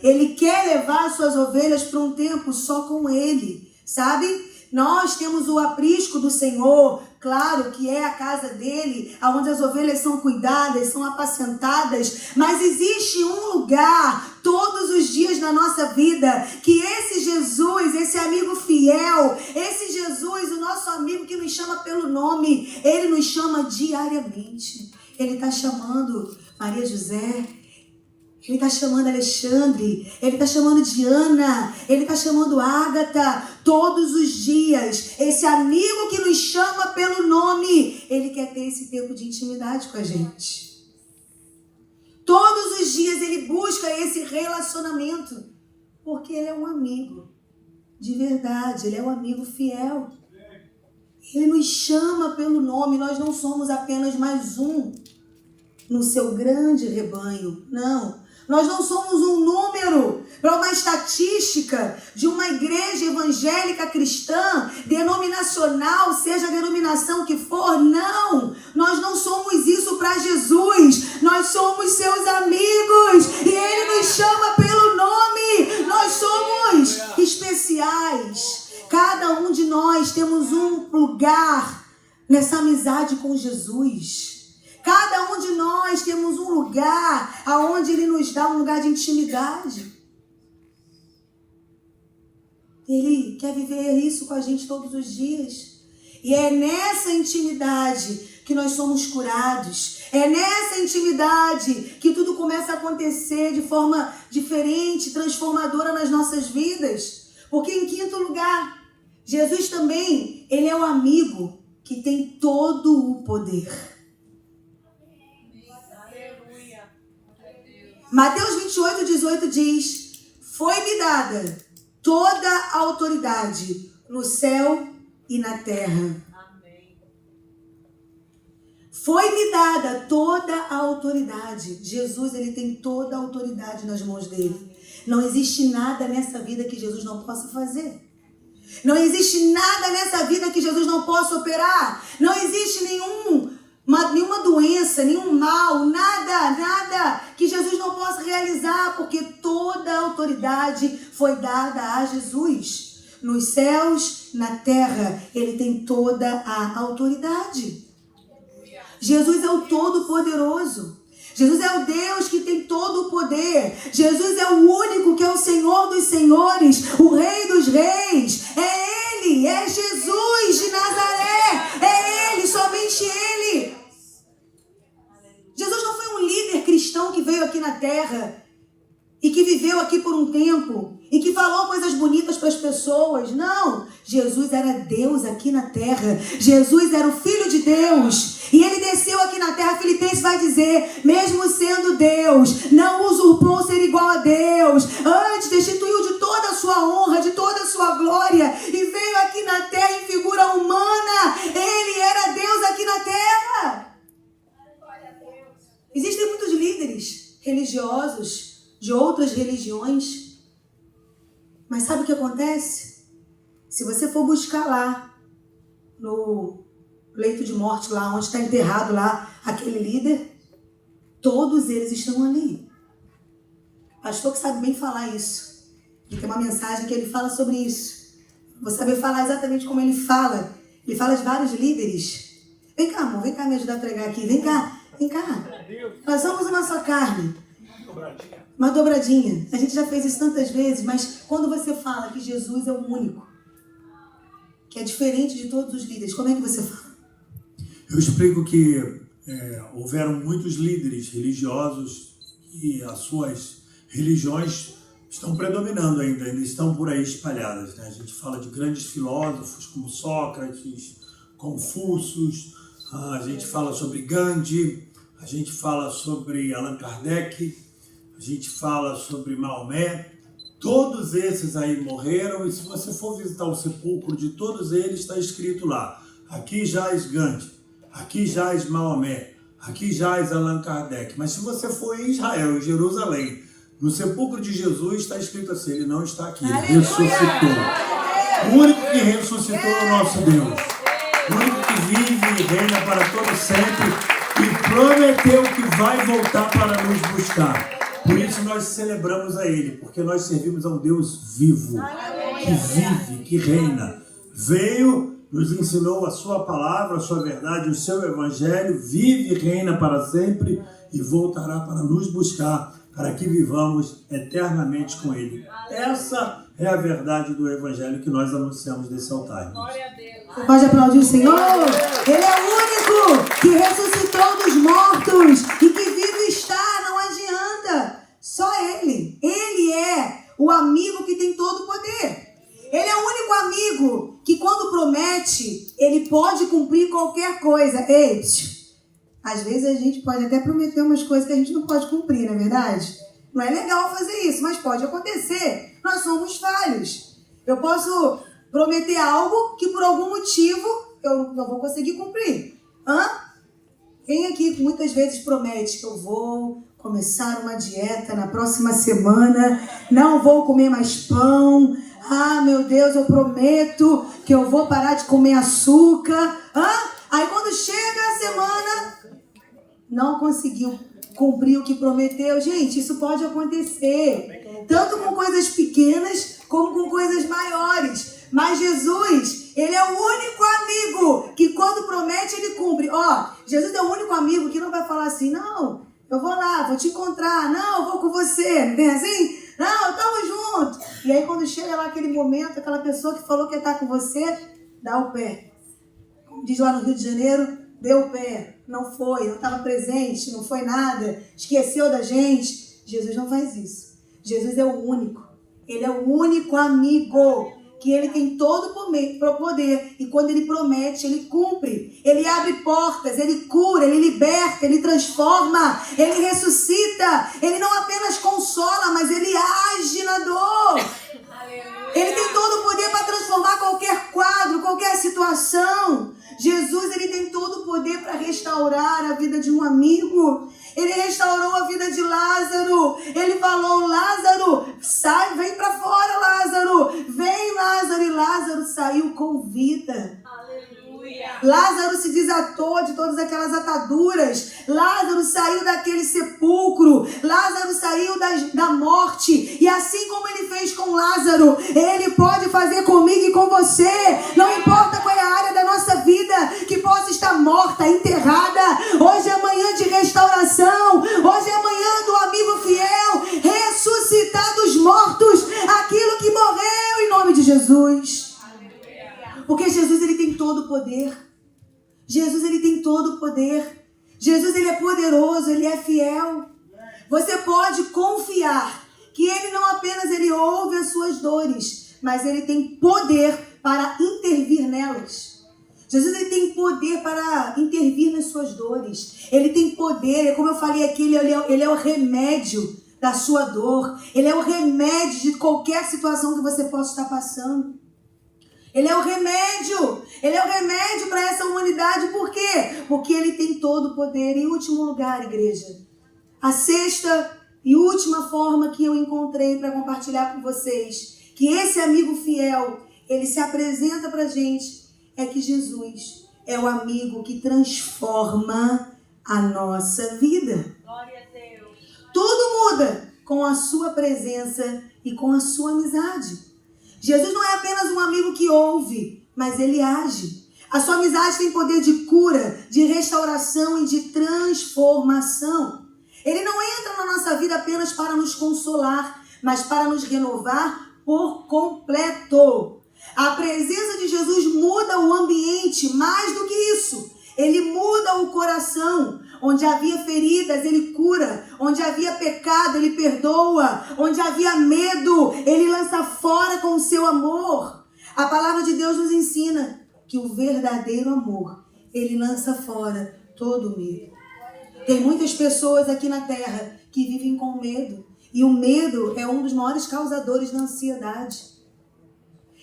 Ele quer levar as suas ovelhas para um tempo só com ele, sabe? Nós temos o aprisco do Senhor, claro que é a casa dele, onde as ovelhas são cuidadas, são apacentadas, mas existe um lugar todos os dias na nossa vida que esse Jesus, esse amigo fiel, esse Jesus, o nosso amigo que nos chama pelo nome, ele nos chama diariamente. Ele está chamando Maria José, ele está chamando Alexandre, ele está chamando Diana, ele está chamando Ágata, todos os dias. Esse amigo que nos chama pelo nome, ele quer ter esse tempo de intimidade com a gente. Todos os dias ele busca esse relacionamento, porque ele é um amigo de verdade, ele é um amigo fiel. Ele nos chama pelo nome, nós não somos apenas mais um no seu grande rebanho, não. Nós não somos um número para uma estatística de uma igreja evangélica cristã, denominacional, seja a denominação que for. Não, nós não somos isso para Jesus. Nós somos seus amigos e ele nos chama pelo nome. Nós somos especiais. Cada um de nós temos um lugar nessa amizade com Jesus. Cada um de nós temos um lugar aonde ele nos dá um lugar de intimidade. Ele quer viver isso com a gente todos os dias. E é nessa intimidade que nós somos curados. É nessa intimidade que tudo começa a acontecer de forma diferente, transformadora nas nossas vidas. Porque em quinto lugar, Jesus também, ele é o amigo que tem todo o poder. Mateus 28:18 diz, foi-me dada toda a autoridade no céu e na terra. Amém. Foi-me dada toda a autoridade. Jesus, ele tem toda a autoridade nas mãos dele. Não existe nada nessa vida que Jesus não possa fazer. Não existe nada nessa vida que Jesus não possa operar. Não existe nenhuma doença, nenhum mal, nada que Jesus não possa realizar, porque toda a autoridade foi dada a Jesus. Nos céus, na terra, ele tem toda a autoridade. Jesus é o Todo-Poderoso. Jesus é o Deus que tem todo o poder. Jesus é o único que é o Senhor dos Senhores, o Rei dos Reis. É Ele, é Jesus de Nazaré. É Ele, somente Ele. Jesus não foi um líder cristão que veio aqui na terra e que viveu aqui por um tempo e que falou coisas bonitas para as pessoas. Não, Jesus era Deus aqui na terra. Jesus era o Filho de Deus. E ele desceu aqui na terra. Filipenses vai dizer, mesmo sendo Deus, não usurpou ser igual a Deus. Antes destituiu de toda a sua honra, de toda a sua glória. E veio aqui na terra em figura humana. Ele era Deus aqui na terra. Existem muitos líderes religiosos de outras religiões. Mas sabe o que acontece? Se você for buscar lá no leito de morte, lá onde está enterrado lá aquele líder, todos eles estão ali. Pastor que sabe bem falar isso. E tem uma mensagem que ele fala sobre isso. Vou saber falar exatamente como ele fala. Ele fala de vários líderes. Vem cá, amor, vem cá me ajudar a pregar aqui. Vem cá. Nós somos uma só carne. Uma dobradinha. A gente já fez isso tantas vezes, mas quando você fala que Jesus é o único, que é diferente de todos os líderes, como é que você fala? Eu explico que houveram muitos líderes religiosos e as suas religiões estão predominando ainda estão por aí espalhadas, né? A gente fala de grandes filósofos como Sócrates, Confúcio, a gente fala sobre Gandhi, a gente fala sobre Allan Kardec, a gente fala sobre Maomé. Todos esses aí morreram e se você for visitar o sepulcro de todos eles, está escrito lá: aqui jaz Gandhi, aqui jaz Maomé, aqui jaz Allan Kardec. Mas se você for em Israel, em Jerusalém, no sepulcro de Jesus está escrito assim: ele não está aqui, ele ressuscitou. O único que ressuscitou é o nosso Deus. O único que vive e reina para todo sempre e prometeu que vai voltar para nos buscar. Por isso nós celebramos a Ele, porque nós servimos a um Deus vivo, que vive, que reina. Veio, nos ensinou a sua palavra, a sua verdade, o seu evangelho, vive e reina para sempre e voltará para nos buscar, para que vivamos eternamente com Ele. Essa é a verdade do evangelho que nós anunciamos nesse altar. Você pode aplaudir o Senhor? Ele é o único que ressuscitou dos mortos e que vive está, não adianta. Só Ele. Ele é o amigo que tem todo o poder. Ele é o único amigo que quando promete, ele pode cumprir qualquer coisa. Ei, às vezes a gente pode até prometer umas coisas que a gente não pode cumprir, não é verdade? Não é legal fazer isso, mas pode acontecer. Nós somos falhos. Eu posso prometer algo que por algum motivo eu não vou conseguir cumprir. Quem aqui muitas vezes promete que eu vou começar uma dieta na próxima semana, não vou comer mais pão, meu Deus, eu prometo que eu vou parar de comer açúcar. Aí quando chega a semana, não conseguiu cumprir o que prometeu. Gente, isso pode acontecer, tanto com coisas pequenas como com coisas maiores. Mas Jesus, Ele é o único amigo que quando promete, Ele cumpre. Jesus é o único amigo que não vai falar assim: não, eu vou lá, vou te encontrar, não, eu vou com você, não tem assim? Não, tamo junto. E aí quando chega lá aquele momento, aquela pessoa que falou que ia estar com você, dá o pé. Como diz lá no Rio de Janeiro, deu o pé, não foi, não estava presente, não foi nada, esqueceu da gente. Jesus não faz isso. Jesus é o único. Ele é o único amigo que Ele tem todo o poder. E quando Ele promete, Ele cumpre. Ele abre portas, Ele cura, Ele liberta, Ele transforma, Ele ressuscita. Ele não apenas consola, mas Ele age na dor. Ele tem todo o poder para transformar qualquer quadro, qualquer situação. Jesus, Ele tem todo o poder para restaurar a vida de um amigo. Ele restaurou a vida de Lázaro. Ele falou: Lázaro, sai, vem para fora, Lázaro. Vem, Lázaro. E Lázaro saiu com vida. Aleluia. Lázaro se desatou de todas aquelas ataduras. Lázaro saiu daquele sepulcro. Lázaro saiu da morte. E assim como Ele fez com Lázaro, Ele pode fazer comigo e com você. Não importa qual é a área da nossa vida que possa estar morta, enterrada. Hoje é manhã de restauração. Hoje é manhã do amigo fiel ressuscitar dos mortos aquilo que morreu em nome de Jesus. Porque Jesus, Ele tem todo o poder. Jesus, Ele tem todo o poder. Jesus, Ele é poderoso, Ele é fiel. Você pode confiar que Ele não apenas Ele ouve as suas dores, mas Ele tem poder para intervir nelas. Jesus, Ele tem poder para intervir nas suas dores. Ele tem poder, como eu falei aqui, Ele é o remédio da sua dor. Ele é o remédio de qualquer situação que você possa estar passando. Ele é o remédio. Ele é o remédio para essa humanidade. Por quê? Porque Ele tem todo o poder. Em último lugar, igreja, a sexta e última forma que eu encontrei para compartilhar com vocês, que esse amigo fiel, ele se apresenta para a gente, é que Jesus é o amigo que transforma a nossa vida. Glória a Deus. Tudo muda com a sua presença e com a sua amizade. Jesus não é apenas um amigo que ouve, mas Ele age. A sua amizade tem poder de cura, de restauração e de transformação. Ele não entra na nossa vida apenas para nos consolar, mas para nos renovar por completo. A presença de Jesus muda o ambiente, mais do que isso. Ele muda o coração. Onde havia feridas, Ele cura. Onde havia pecado, Ele perdoa. Onde havia medo, Ele lança fora com o seu amor. A palavra de Deus nos ensina que o verdadeiro amor, Ele lança fora todo o medo. Tem muitas pessoas aqui na terra que vivem com medo. E o medo é um dos maiores causadores da ansiedade.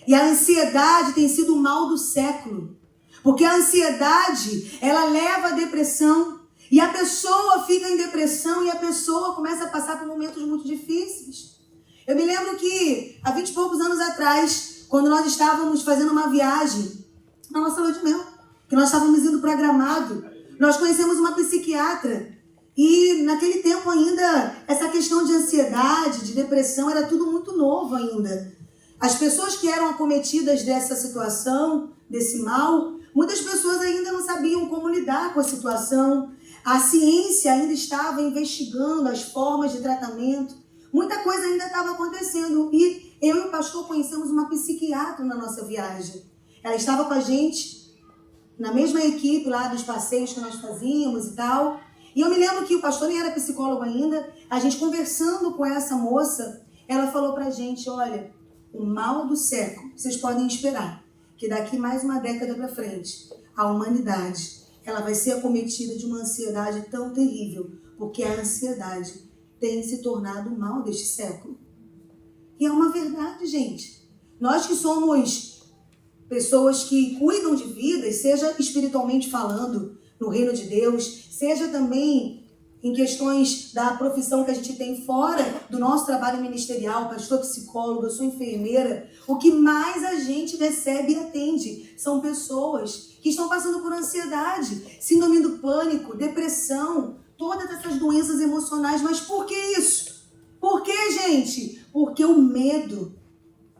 E a ansiedade tem sido o mal do século. Porque a ansiedade, ela leva à depressão. E a pessoa fica em depressão e a pessoa começa a passar por momentos muito difíceis. Eu me lembro que há 20 e poucos anos atrás, quando nós estávamos fazendo uma viagem na nossa lua de mel, que nós estávamos indo para Gramado, nós conhecemos uma psiquiatra. E naquele tempo ainda, essa questão de ansiedade, de depressão, era tudo muito novo ainda. As pessoas que eram acometidas dessa situação, desse mal, muitas pessoas ainda não sabiam como lidar com a situação. A ciência ainda estava investigando as formas de tratamento. Muita coisa ainda estava acontecendo. E eu e o pastor conhecemos uma psiquiatra na nossa viagem. Ela estava com a gente na mesma equipe lá dos passeios que nós fazíamos e tal. E eu me lembro que o pastor nem era psicólogo ainda. A gente conversando com essa moça, ela falou pra gente, olha, o mal do século, vocês podem esperar que daqui mais uma década pra frente, a humanidade, ela vai ser acometida de uma ansiedade tão terrível, porque a ansiedade tem se tornado o mal deste século. E é uma verdade, gente. Nós que somos pessoas que cuidam de vidas, seja espiritualmente falando, no reino de Deus, seja também em questões da profissão que a gente tem fora do nosso trabalho ministerial, pastor, psicólogo, eu sou enfermeira, o que mais a gente recebe e atende são pessoas que estão passando por ansiedade, síndrome do pânico, depressão, todas essas doenças emocionais. Mas por que isso? Por que, gente? Porque o medo,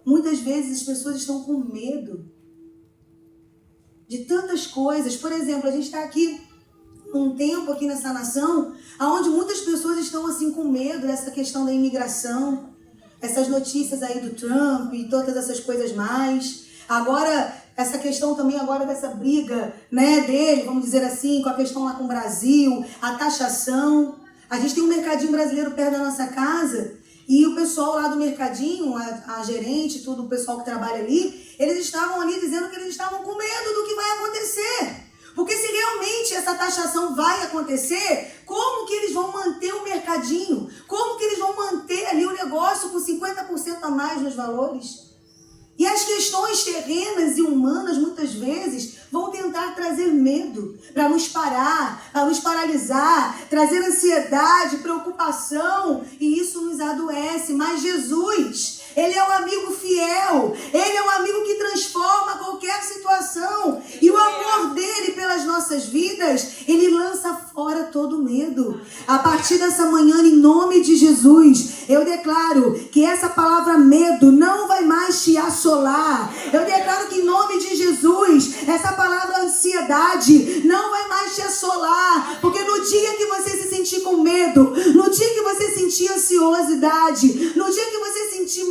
muitas vezes as pessoas estão com medo de tantas coisas. Por exemplo, a gente está aqui um tempo aqui nessa nação, onde muitas pessoas estão assim com medo dessa questão da imigração, essas notícias aí do Trump e todas essas coisas mais. Agora, essa questão também agora dessa briga, né, dele, vamos dizer assim, com a questão lá com o Brasil, a taxação. A gente tem um mercadinho brasileiro perto da nossa casa e o pessoal lá do mercadinho, a gerente, tudo, o pessoal que trabalha ali, eles estavam ali dizendo que eles estavam com medo do que vai acontecer. Porque se realmente essa taxação vai acontecer, como que eles vão manter o mercadinho? Como que eles vão manter ali o negócio com 50% a mais nos valores? E as questões terrenas e humanas, muitas vezes, vão tentar trazer medo para nos parar, para nos paralisar, trazer ansiedade, preocupação, e isso nos adoece. Mas Jesus, Ele é um amigo fiel, Ele é um amigo que transforma qualquer situação, e o amor dele pelas nossas vidas, Ele lança fora todo medo. A partir dessa manhã, em nome de Jesus, eu declaro que essa palavra medo não vai mais te assolar. Eu declaro que em nome de Jesus, essa palavra ansiedade não vai mais te assolar, porque no dia que você se sentir com medo, no dia que você sentir ansiosidade, no dia que você sentir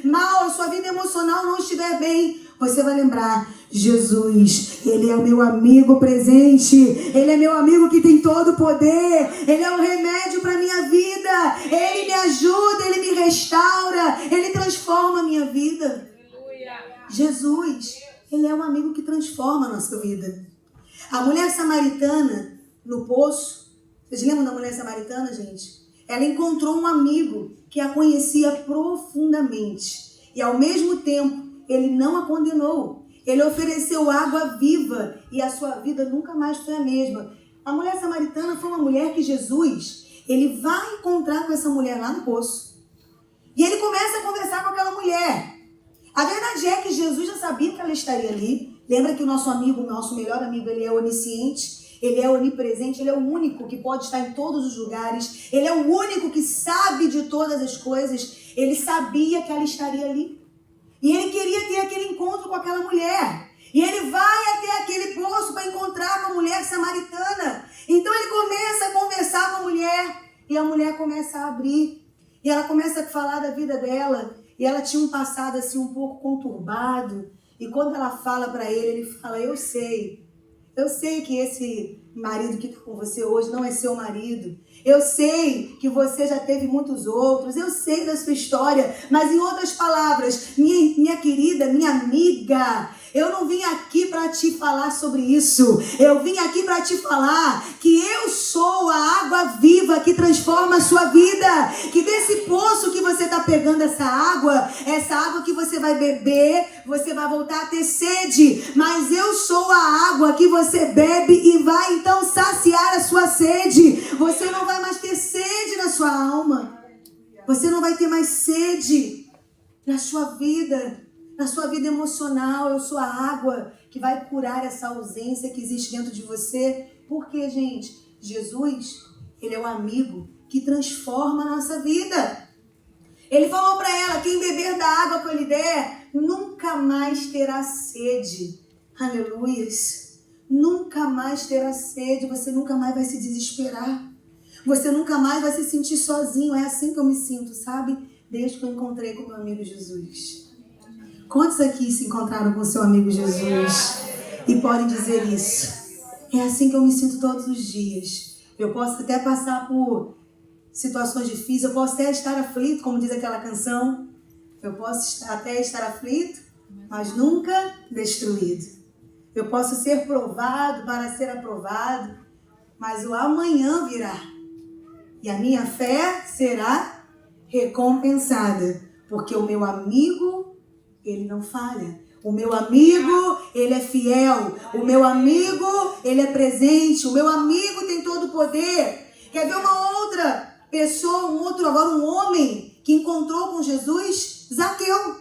mal, a sua vida emocional não estiver bem, você vai lembrar, Jesus, Ele é o meu amigo presente, Ele é meu amigo que tem todo o poder, Ele é o remédio para a minha vida, Ele me ajuda, Ele me restaura, Ele transforma a minha vida. Jesus, Ele é um amigo que transforma a nossa vida. A mulher samaritana no poço, vocês lembram da mulher samaritana, gente? Ela encontrou um amigo que a conhecia profundamente e ao mesmo tempo ele não a condenou. Ele ofereceu água viva e a sua vida nunca mais foi a mesma. A mulher samaritana foi uma mulher que Jesus, ele vai encontrar com essa mulher lá no poço. E ele começa a conversar com aquela mulher. A verdade é que Jesus já sabia que ela estaria ali. Lembra que o nosso amigo, o nosso melhor amigo, ele é onisciente, ele é onipresente, ele é o único que pode estar em todos os lugares. Ele é o único que sabe de todas as coisas. Ele sabia que ela estaria ali. E ele queria ter aquele encontro com aquela mulher. E ele vai até aquele poço para encontrar com a mulher samaritana. Então ele começa a conversar com a mulher. E a mulher começa a abrir. E ela começa a falar da vida dela. E ela tinha um passado assim um pouco conturbado. E quando ela fala para ele fala, eu sei que esse marido que está com você hoje não é seu marido. Eu sei que você já teve muitos outros. Eu sei da sua história. Mas em outras palavras, minha querida, minha amiga, eu não vim aqui para te falar sobre isso. Eu vim aqui para te falar que eu sou a água viva que transforma a sua vida. Que desse poço que você está pegando essa água que você vai beber, você vai voltar a ter sede. Mas eu sou a água que você bebe e vai então saciar a sua sede. Você não vai mais ter sede na sua alma. Você não vai ter mais sede na sua vida. Na sua vida emocional, eu sou a água que vai curar essa ausência que existe dentro de você. Porque, gente, Jesus, ele é o amigo que transforma a nossa vida. Ele falou para ela, quem beber da água que eu lhe der, nunca mais terá sede. Aleluias. Nunca mais terá sede, você nunca mais vai se desesperar. Você nunca mais vai se sentir sozinho. É assim que eu me sinto, sabe? Desde que eu encontrei com meu amigo Jesus. Quantos aqui se encontraram com seu amigo Jesus e podem dizer isso? É assim que eu me sinto todos os dias. Eu posso até passar por situações difíceis, eu posso até estar aflito, como diz aquela canção. Eu posso até estar aflito, mas nunca destruído. Eu posso ser provado para ser aprovado, mas o amanhã virá. E a minha fé será recompensada, porque o meu amigo, ele não falha. O meu amigo, ele é fiel. O meu amigo, ele é presente. O meu amigo tem todo o poder. Quer ver uma outra pessoa, agora um homem que encontrou com Jesus? Zaqueu.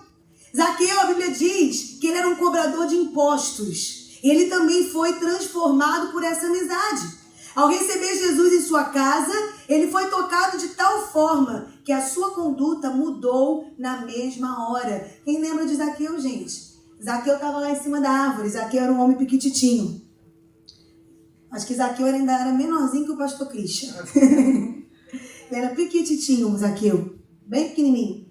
Zaqueu, a Bíblia diz que ele era um cobrador de impostos. Ele também foi transformado por essa amizade. Ao receber Jesus em sua casa, ele foi tocado de tal forma que a sua conduta mudou na mesma hora. Quem lembra de Zaqueu, gente? Zaqueu estava lá em cima da árvore. Zaqueu era um homem piquititinho. Acho que Zaqueu ainda era menorzinho que o pastor Christian. Ele era piquititinho, Zaqueu. Bem pequenininho.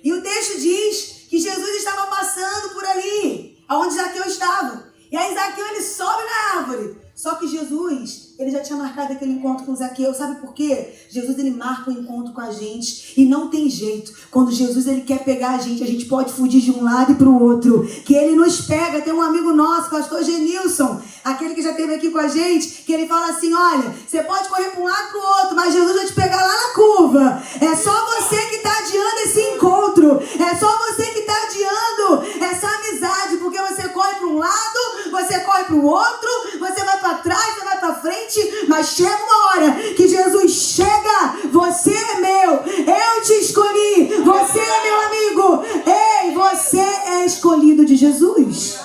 E o texto diz que Jesus estava passando por ali, onde Zaqueu estava. E aí Zaqueu, ele sobe na árvore. Só que Jesus, ele já tinha marcado aquele encontro com Zaqueu. Sabe por quê? Jesus, ele marca um encontro com a gente. E não tem jeito. Quando Jesus, ele quer pegar a gente pode fugir de um lado e para o outro. Que ele nos pega. Tem um amigo nosso, pastor Genilson, aquele que já esteve aqui com a gente, que ele fala assim, olha, você pode correr para um lado e para o outro, mas Jesus vai te pegar lá na curva. É só você que está adiando esse encontro. É só você que está adiando essa amizade. Porque você corre para um lado, você corre para o outro, você vai para trás, você vai para frente, mas chega uma hora que Jesus chega, você é meu, eu te escolhi, você é meu amigo, ei, você é escolhido de Jesus.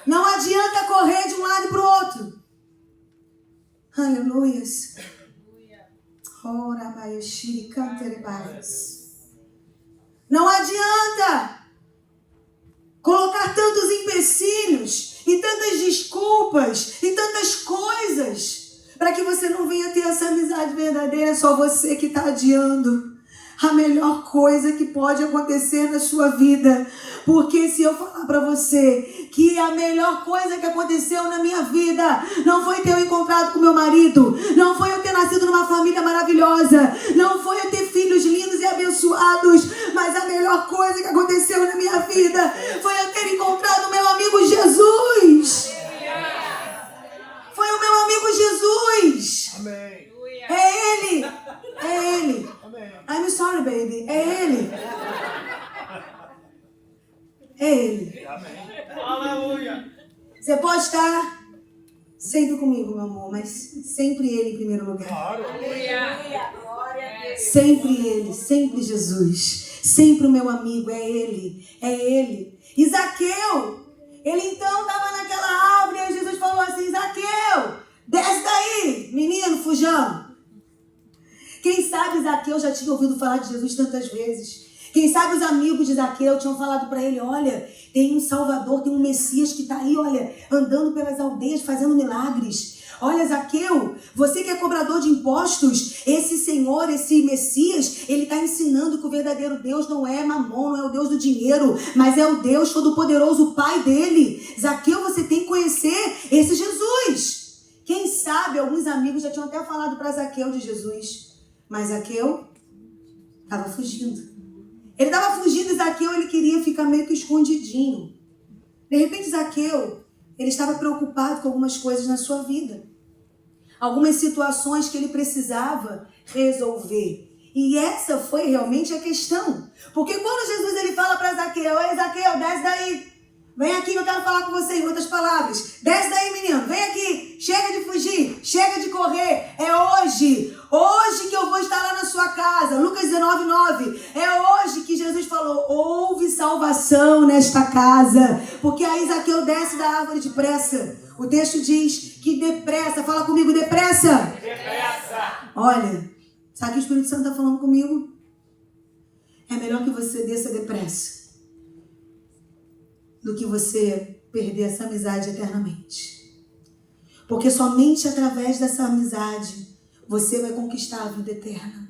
Não adianta correr de um lado para o outro. Aleluias. Não adianta colocar tantos empecilhos e tantas desculpas e tantas coisas para que você não venha ter essa amizade verdadeira. É só você que está adiando a melhor coisa que pode acontecer na sua vida. Porque se eu falar para você que a melhor coisa que aconteceu na minha vida não foi ter eu encontrado com meu marido, não foi eu ter nascido numa família maravilhosa, não foi eu ter filhos lindos e abençoados, mas a melhor coisa que aconteceu na minha vida foi eu ter encontrado o meu amigo Jesus. Foi o meu amigo Jesus. Amém. É Ele. É Ele. I'm sorry, baby. É Ele. É Ele. Aleluia. Você pode estar sempre comigo, meu amor, mas sempre Ele em primeiro lugar. Claro. Sempre Ele, sempre Jesus. Sempre o meu amigo, é Ele. É Ele. E Zaqueu, ele então estava naquela árvore e Jesus falou assim, Zaqueu, desce daí, menino, fujão. Quem sabe Zaqueu já tinha ouvido falar de Jesus tantas vezes. Quem sabe os amigos de Zaqueu tinham falado para ele, olha, tem um Salvador, tem um Messias que está aí, olha, andando pelas aldeias, fazendo milagres. Olha, Zaqueu, você que é cobrador de impostos, esse Senhor, esse Messias, ele está ensinando que o verdadeiro Deus não é Mamon, não é o Deus do dinheiro, mas é o Deus Todo-Poderoso, o Pai dele. Zaqueu, você tem que conhecer esse Jesus. Quem sabe, alguns amigos já tinham até falado para Zaqueu de Jesus, mas Zaqueu estava fugindo. Ele estava fugindo e Zaqueu, ele queria ficar meio que escondidinho. De repente, Zaqueu, ele estava preocupado com algumas coisas na sua vida. Algumas situações que ele precisava resolver. E essa foi realmente a questão. Porque quando Jesus ele fala para Zaqueu, ei Zaqueu, desce daí. Vem aqui, eu quero falar com você em outras palavras. Desce daí, menino, vem aqui. Chega de fugir, chega de correr. É hoje que eu vou estar lá na sua casa. Lucas 19:9. É hoje que Jesus falou, houve salvação nesta casa. Porque aí Zaqueu desce da árvore depressa. O texto diz que depressa, fala comigo, depressa. Depressa. Olha, sabe o que o Espírito Santo está falando comigo? É melhor que você desça depressa do que você perder essa amizade eternamente. Porque somente através dessa amizade você vai conquistar a vida eterna.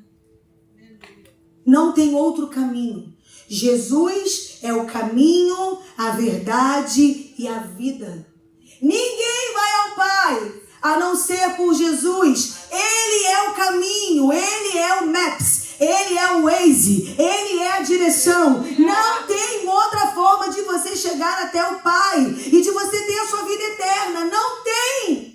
Não tem outro caminho. Jesus é o caminho, a verdade e a vida. Ninguém vai ao Pai a não ser por Jesus. Ele é o caminho, ele é o Maps. Ele é o Waze, ele é a direção. Não tem outra forma de você chegar até o Pai e de você ter a sua vida eterna. Não tem.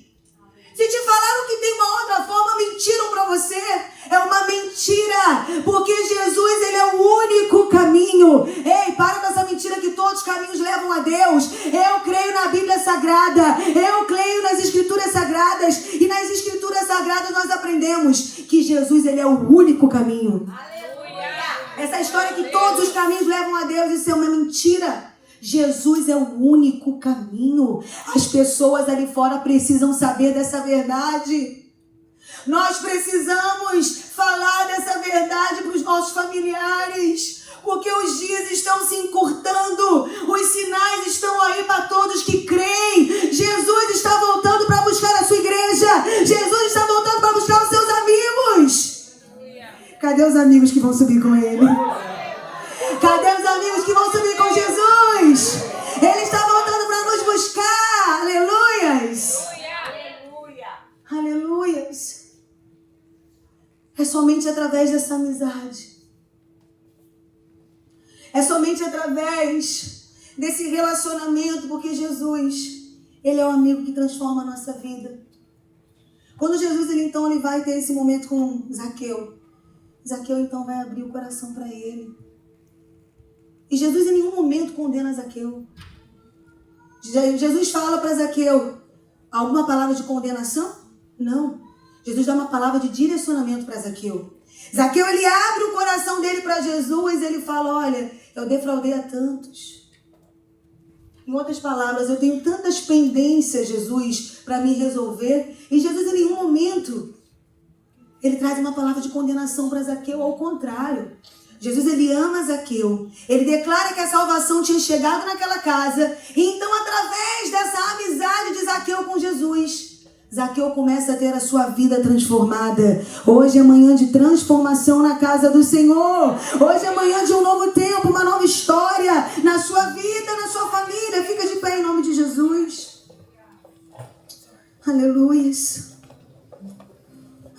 Se te falaram que tem uma outra forma, mentiram para você. É uma mentira, porque Jesus, ele é o único caminho. Ei, para com essa mentira que todos os caminhos levam a Deus. Eu creio na Bíblia Sagrada, eu creio nas Escrituras Sagradas, e nas Escrituras Sagradas nós aprendemos que Jesus, ele é o único caminho. Aleluia. Essa história que todos os caminhos levam a Deus, isso é uma mentira. Jesus é o único caminho. As pessoas ali fora precisam saber dessa verdade. Nós precisamos falar dessa verdade para os nossos familiares, porque os dias estão se encurtando, os sinais estão aí para todos que creem. Jesus está voltando para buscar a sua igreja. Jesus está voltando para buscar os seus amigos. Cadê os amigos que vão subir com ele? Cadê os amigos que vão subir com Jesus? Ele está voltando para nos buscar. Aleluias. Aleluias. É somente através dessa amizade. É somente através desse relacionamento, porque Jesus, ele é o amigo que transforma a nossa vida. Quando Jesus, ele vai ter esse momento com Zaqueu, Zaqueu então vai abrir o coração para ele. E Jesus em nenhum momento condena Zaqueu. Jesus fala para Zaqueu alguma palavra de condenação? Não. Jesus dá uma palavra de direcionamento para Zaqueu. Zaqueu, ele abre o coração dele para Jesus, ele fala, olha, eu defraudei a tantos. Em outras palavras, eu tenho tantas pendências, Jesus, para me resolver. E Jesus em nenhum momento, ele traz uma palavra de condenação para Zaqueu, ao contrário. Jesus, ele ama Zaqueu. Ele declara que a salvação tinha chegado naquela casa. E então, através dessa amizade de Zaqueu com Jesus, Zaqueu começa a ter a sua vida transformada. Hoje é manhã de transformação na casa do Senhor. Hoje é manhã de um novo tempo, uma nova história na sua vida, na sua família. Fica de pé em nome de Jesus. Aleluia.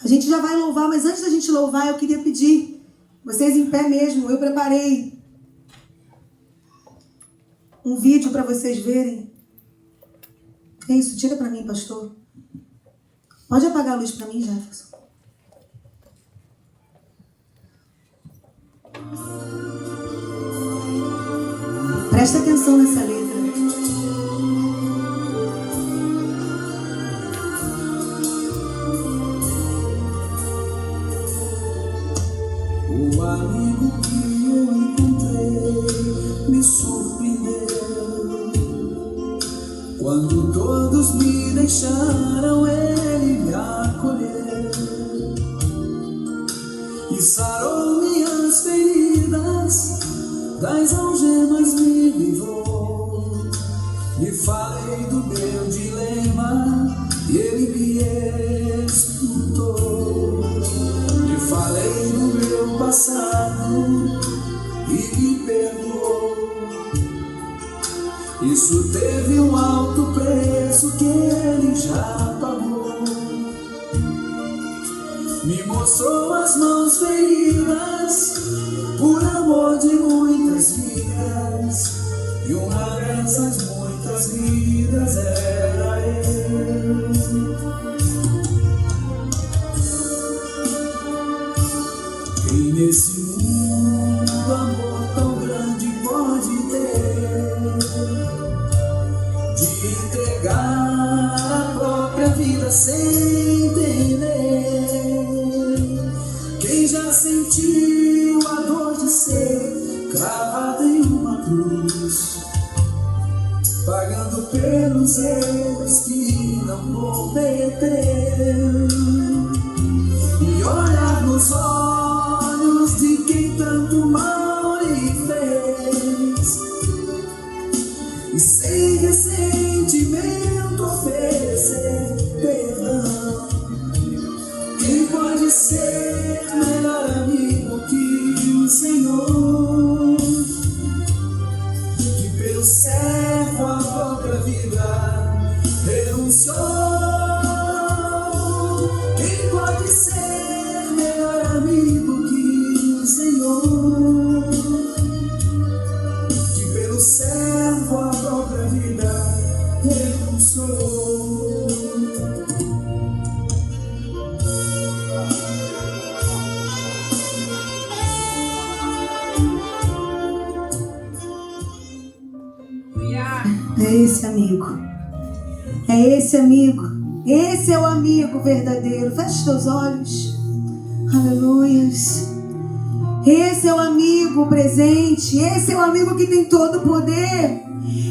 A gente já vai louvar, mas antes da gente louvar, eu queria pedir vocês em pé mesmo. Eu preparei um vídeo para vocês verem. É isso, tira para mim, pastor. Pode apagar a luz para mim, Jefferson. Presta atenção nessa letra. O amigo que eu encontrei me surpreendeu. Quando todos me deixaram, ele me acolheu e sarou minhas feridas, das algemas me livrou. E falei do meu dilema e ele me Isso teve um alto preço que ele já pagou. Me mostrou as mãos feridas por amor de muitas vidas, e uma dessas muitas vidas era eu. Quem nesse mundo amor tão grande pode ter, de entregar a própria vida sem entender? Quem já sentiu a dor de ser cravado em uma cruz, pagando pelos erros que não cometeu, e olhar nos olhos de quem tanto mal lhe fez, e sem ressentimento oferecer perdão? Quem pode ser melhor amigo que o Senhor, que pelo servo a própria vida renunciou? Quem pode ser melhor amigo que o Senhor, que pelo servo a própria vida renunciou? É esse amigo. É esse amigo. Esse é o amigo verdadeiro. Feche teus olhos. Aleluias. Esse é o amigo presente. Esse é o amigo que tem todo o poder.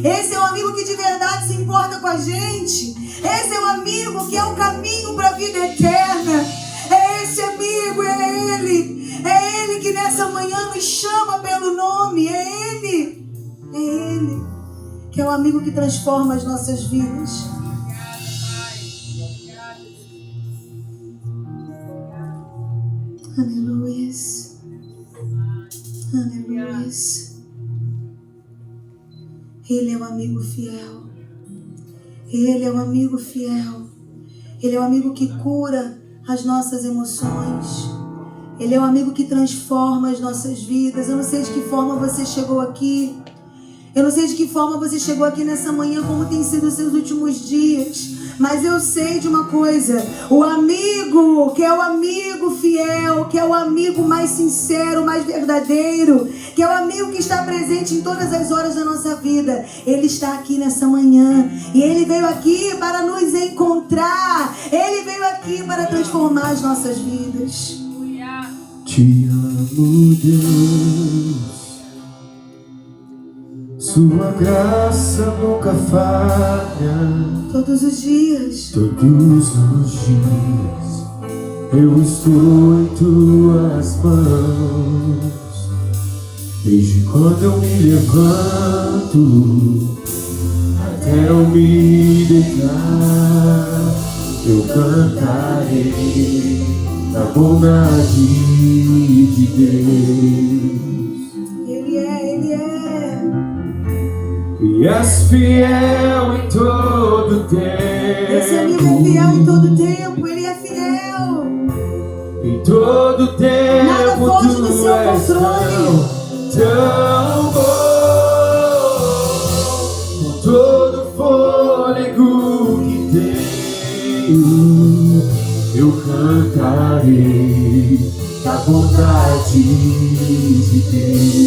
Esse é o amigo que de verdade se importa com a gente. Esse é o amigo que é o caminho para a vida eterna. É esse amigo, é ele. É ele que nessa manhã nos chama pelo nome. É ele. É ele. Que é o amigo que transforma as nossas vidas. Aleluias. Aleluias. Ele é o amigo fiel. Ele é o amigo fiel. Ele é o amigo que cura as nossas emoções. Ele é o amigo que transforma as nossas vidas. Eu não sei de que forma você chegou aqui. Eu não sei de que forma você chegou aqui nessa manhã, como tem sido os seus últimos dias. Mas eu sei de uma coisa. O amigo, que é o amigo fiel, que é o amigo mais sincero, mais verdadeiro, que é o amigo que está presente em todas as horas da nossa vida, ele está aqui nessa manhã. E ele veio aqui para nos encontrar. Ele veio aqui para transformar as nossas vidas. Te amo, Deus. Sua graça nunca falha. Todos os dias. Todos os dias eu estou em tuas mãos. Desde quando eu me levanto até eu me deitar, eu cantarei a bondade de Deus. Ele é. E és fiel em todo tempo. Esse amigo é fiel em todo tempo. Ele é fiel. Em todo tempo. Nada foge do seu controle. Tão bom. Com todo fôlego que tenho, eu cantarei da bondade de Deus.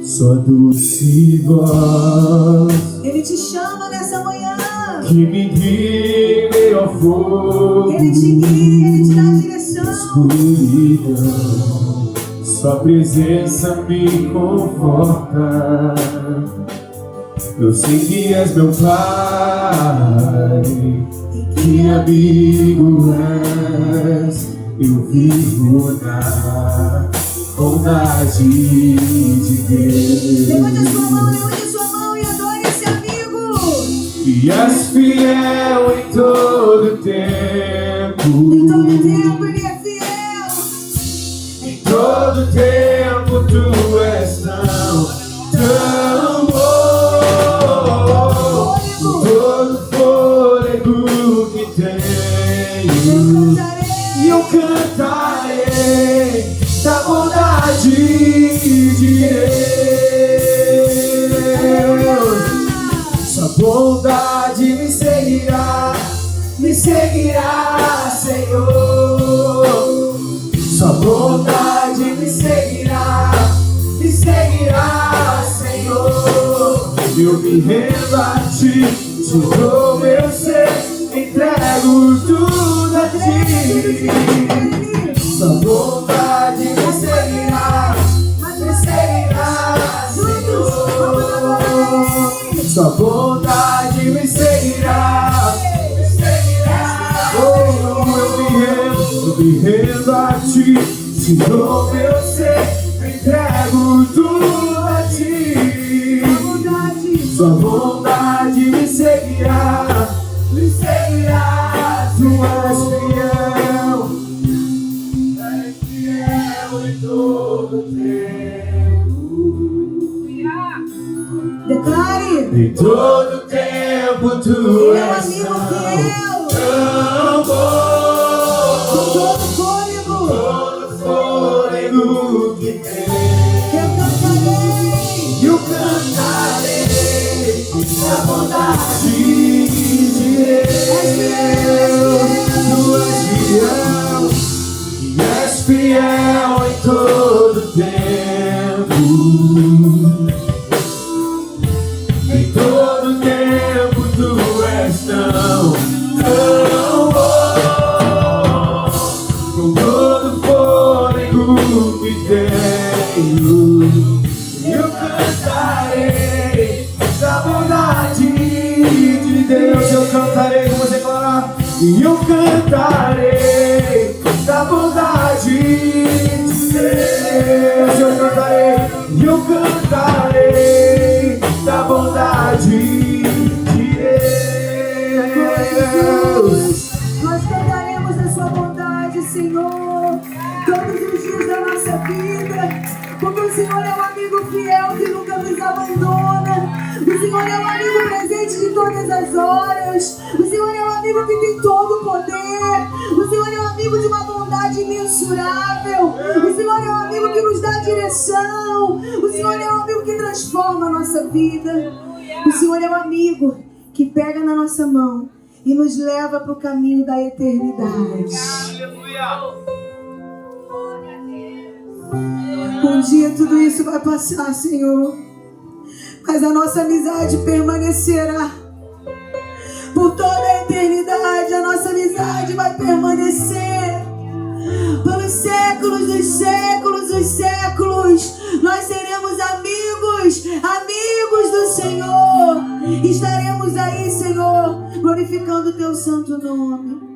Sua doce voz, ele te chama nessa manhã. que me guia em ao fogo. Ele te guia, ele te dá a direção. Escuridão, sua presença me conforta. Eu sei que és meu Pai, que amigo és. Eu vivo na bondade de Deus. Levante a sua mão e adore esse amigo. E és fiel em todo tempo. Em todo tempo ele é fiel. Em todo tempo tu és tão bom. eu me rendo a ti, te dou meu ser, entrego tudo a ti. Sua vontade me seguirá, Senhor. Sua vontade me seguirá, oh, eu me rendo a ti, te dou meu ser, entrego tudo a ti. Sua vontade me seguirá, tu és fiel em todo tempo. Declare. Em todo tempo tu Meu és amigo tão fiel. bom. Com todo fôlego. Todo fôlego que tem, Eu eu cantarei a bondade de Deus. Tu és fiel, e és fiel em todo tempo. Em todo tempo tu és tão bom. Com todo fôlego que tenho, eu cantarei da bondade de Deus. Eu cantarei, vamos declarar. E eu cantarei da bondade de Deus. Eu cantarei da bondade de Deus. Nós cantaremos a sua bondade, Senhor, todos os dias da nossa vida, porque o Senhor é um amigo fiel que nunca nos abandona. O Senhor é um amigo presente de todas as horas. O Senhor é um amigo que tem todo o poder. O Senhor é um amigo de uma bondade imensurável. O Senhor é um amigo que nos dá direção. O Senhor é um amigo que transforma a nossa vida. O Senhor é um amigo que pega na nossa mão e nos leva para o caminho da eternidade. Um dia tudo isso vai passar, Senhor, mas a nossa amizade permanecerá por toda a eternidade. A nossa amizade vai permanecer pelos séculos dos séculos dos séculos. Nós seremos amigos, amigos do Senhor. Estaremos aí, Senhor, glorificando o teu santo nome.